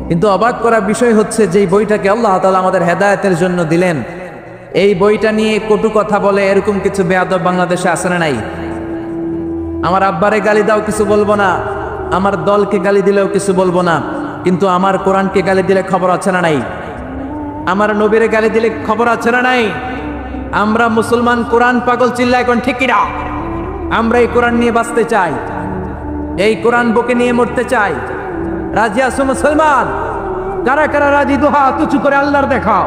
কিন্তু অবাক করার বিষয় হচ্ছে যে বইটাকে আল্লাহ তাআলা আমাদের হেদায়েতের জন্য দিলেন, এই বইটা নিয়ে কটু কথা বলে এরকম কিছু বেয়াদব বাংলাদেশে আছে না নাই? আমার আব্বারে গালি দাও কিছু বলবো না, আমার দলকে গালি দিলেও কিছু বলবো না, কিন্তু আমার কোরআনকে গালি দিলে খবর আছে না নাই? আমার নবীরে গালি দিলে খবর আছে না নাই? আমরা মুসলমান কোরআন পাগল, চিল্লা এখন ঠিক কিনা? আমরা এই কোরআন নিয়ে বাঁচতে চাই, এই কোরআন বুকে নিয়ে মরতে চাই। রাজি আছো মুসলমান? কারা কারা রাজি? দুহা তুচু করে আল্লাহর দেখাও।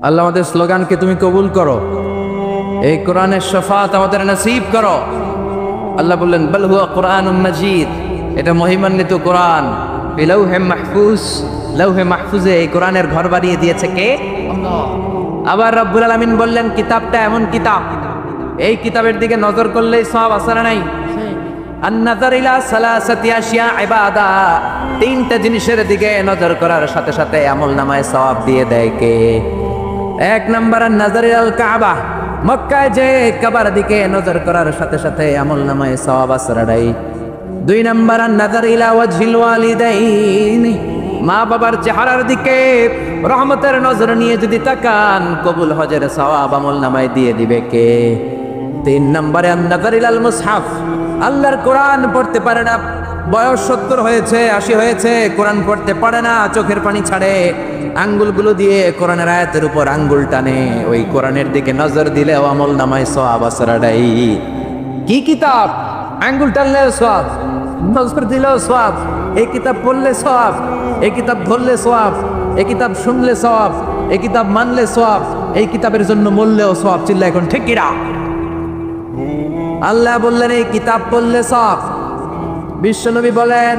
আল্লাহ আমাদের স্লোগানকে তুমি কবুল করো, এই কোরআনের শাফাত আমাদের নসিব করো। আল্লাহ বললেন বাল হুয়া কোরআনুম মাজিদ, এটা মহিমান্বিত কোরআন। বিলাউহে মাহফুজ, লাউহে মাহফুজে এই কোরআনের ঘর বানিয়ে দিয়েছে কে? আল্লাহ। আবার রব্বুল আলামিন বললেন কিতাবটা এমন কিতাব, এই কিতাবের দিকে নজর করলেই সওয়াব আছে না নাই? আন-নাযার ইলা সালাসাতি আশিয়া ইবাদা, তিনটা জিনিসের দিকে নজর করার সাথে সাথে আমলনামায় সওয়াব দিয়ে দেয় কে? এক নাম্বার আন-নাযার ইলাল কাবা, মক্কায় যে কাবার দিকে নজর করার সাথে সাথে আমলনামায় সওয়াব আসরাই। দুই নাম্বার আন-নাযার ইলা ওয়াজহিল ওয়ালিদাইন, মা বাবার চেহারার দিকে রহমতের নজর নিয়ে যদি তাকান, কবুল হজের সওয়াব আমলনামায় দিয়ে দিবে কে? তিন নম্বরে আন-নাযার ইলাল মুসহাফ, আল্লাহর কোরআন পড়তে পারে না, বয়স 70 হয়েছে 80 হয়েছে, কোরআন পড়তে পারে না, চোখের পানি ছাড়ে, আঙ্গুলগুলো দিয়ে কোরআনের আয়াতের উপর আঙ্গুল টানে, ওই কোরআনের দিকে নজর দিলেও আমলনামায় সওয়াব আসরাই। কি কিতাব? আঙ্গুল টানলেও সওয়াব, নজর দিলেও সওয়াব, এই কিতাব পড়লে সওয়াব, এই কিতাব ধরলে সওয়াব, এই কিতাব শুনলে সওয়াব, এই কিতাব মানলে সওয়াব, এই কিতাবের জন্য মরলেও সওয়াব। চিল্লা এখন ঠিক কিনা? আল্লাহ বললেন এই কিতাব পড়লে সওয়াব। বিশ্বনবী বলেন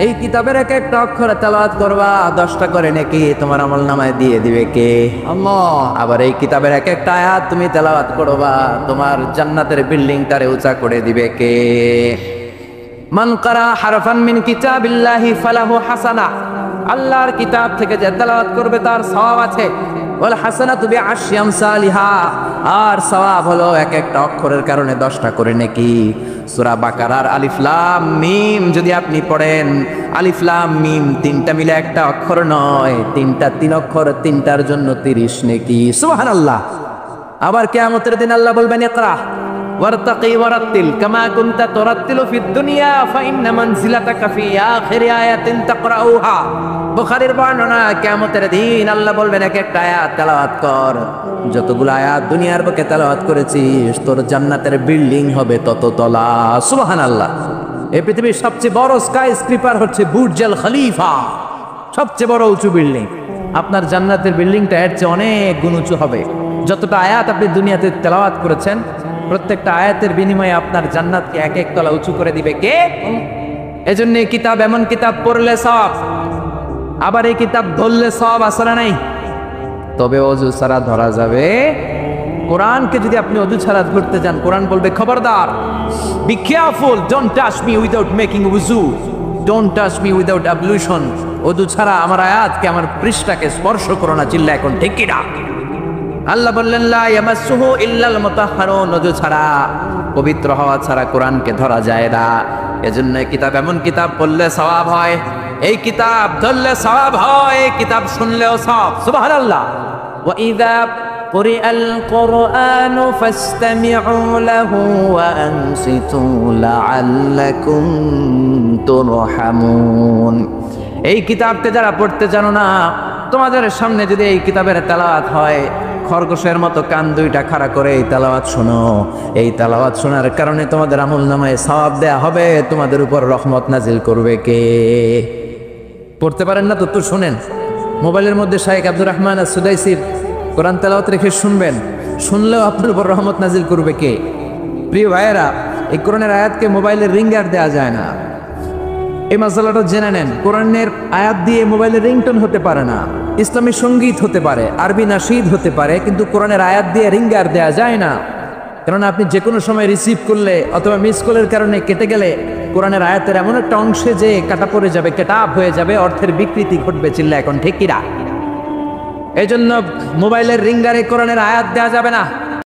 এই কিতাবের এক একটা অক্ষর তেলাওয়াত করবা, 10টা করে নাকি তোমার আমলনামায় দিয়ে দিবে কে? আল্লাহ। আবার এই কিতাবের এক একটা আয়াত তুমি তেলাওয়াত করবা, তোমার জান্নাতের বিল্ডিংটারে উঁচা করে দিবে কে? মান কারা হারফান মিন কিতাবিল্লাহি ফালাহু হাসানা, আল্লাহর কিতাব থেকে যে তেলাওয়াত করবে তার সওয়াব আছে। ওয়াল হাসানাতু বিআশরি আমসালিহা, আর সওয়াব হলো এক একটা অক্ষরের কারণে 10টা করে নেকি। সূরা বাকারার আলিফ লাম মিম যদি আপনি পড়েন, আলিফ লাম মিম তিনটা মিলে একটা অক্ষর নয়, তিনটা 3 অক্ষর, তিনটার জন্য 30 নেকি। সুবহানাল্লাহ। আবার কিয়ামতের দিন আল্লাহ বলবেন ইকরা ওয়ারতাকি ওয়ারাত্তিল কামা কুনতা তুরাত্তিলু ফিদ দুনিয়া ফাইন্না মানজিলাতাকা ফি আখিরি আয়াতিন তাকরাউহা। বুখারীর বর্ণনা, কিয়ামতের দিন আল্লাহ বলবেন এক একটা আয়াত তেলাওয়াত কর, যতগুলো আয়াত দুনিয়ার বুকে তেলাওয়াত করেছিস তোর জান্নাতের বিল্ডিং হবে তত তলা। সুবহানাল্লাহ। এই পৃথিবীর সবচেয়ে বড় স্কাই স্ক্রিপার হচ্ছে বুর্জুল খলিফা, সবচেয়ে বড় উঁচু বিল্ডিং। আপনার জান্নাতের বিল্ডিংটা এর চেয়ে অনেক গুণ উঁচু হবে। যতটা আয়াত আপনি দুনিয়াতে তেলাওয়াত করেছেন, প্রত্যেকটা আয়াতের বিনিময়ে আপনার জান্নাতকে এক এক তলা উঁচু করে দিবে কে? এজন্য এই কিতাব এমন কিতাব পড়লে সওয়াব, আবার এই কিতাব ধরলে সওয়াব আসরা নাই। তবে অজু ছাড়া ধরা যাবে। কোরআনকে যদি আপনি অজু ছাড়া ধরতে যান, কোরআন বলবে খবরদার, be careful, don't touch me without making wudu, don't touch me without ablution. অজু ছাড়া আমার আয়াতকে, আমার পৃষ্ঠাকে স্পর্শ করো না। চিল্লা এখন ঠিক কিনা? আল্লাহ বললেন লা ইয়ামাসসুহু ইল্লাল মুতাহহারুন, অজু ছাড়া পবিত্র হওয়া ছাড়া কোরআনকে ধরা যায় না। এজন্য এই কিতাব এমন কিতাব পড়লে সওয়াব হয়, এই কিতাব ধরলে সওয়াব হয়, এই কিতাব শুনলেও সওয়াব। সুবহানাল্লাহ। ওয়াইযা কুরিআল কুরআনু ফাসতামিউ লাহু ওয়া আনসিতু লাআল্লাকুম তুরহামুন। এই কিতাবকে যারা পড়তে জানো না, তোমাদের সামনে যদি এই কিতাবের তেলাওয়াত হয়, খরগোশের মতো কান দুইটা খাড়া করে এই তেলাওয়াত শোনো। এই তেলাওয়াত শোনার কারণে তোমাদের আমলনামায় সওয়াব দেয়া হবে, তোমাদের উপর রহমত নাজিল করবে কে? পড়তে পারেন না তো শুনেন। মোবাইলের মধ্যে শাইখ আব্দুর রহমান আস-সুদাইসির কোরআন তেলাওয়াত রেখে শুনবেন, শুনলেও আপনার উপর রহমত নাজিল করবে কে? প্রিয় ভাইয়েরা, এই কোরআনের আয়াতকে মোবাইলের রিঙ্গার দেওয়া যায় না। এই মাসালাটা জেনে নেন। কোরআনের আয়াত দিয়ে মোবাইলের রিংটোন হতে পারে না, ইসলামী সঙ্গীত হতে পারে, আরবি নাশিদ হতে পারে, কিন্তু কোরআনের আয়াত দিয়ে রিঙ্গার দেওয়া যায় না। কারণ আপনি যে কোনো সময় রিসিভ করলে অথবা মিস কলের কারণে কেটে গেলে কোরআনের আয়াতের এমন একটা অংশে যে কাটা পড়ে যাবে, কেটাপ হয়ে যাবে, অর্থের বিকৃতি ঘটবে। চিল্লা এখন ঠিক কিনা? এই জন্য মোবাইলের রিঙ্গারে কোরআনের আয়াত দেওয়া যাবে না।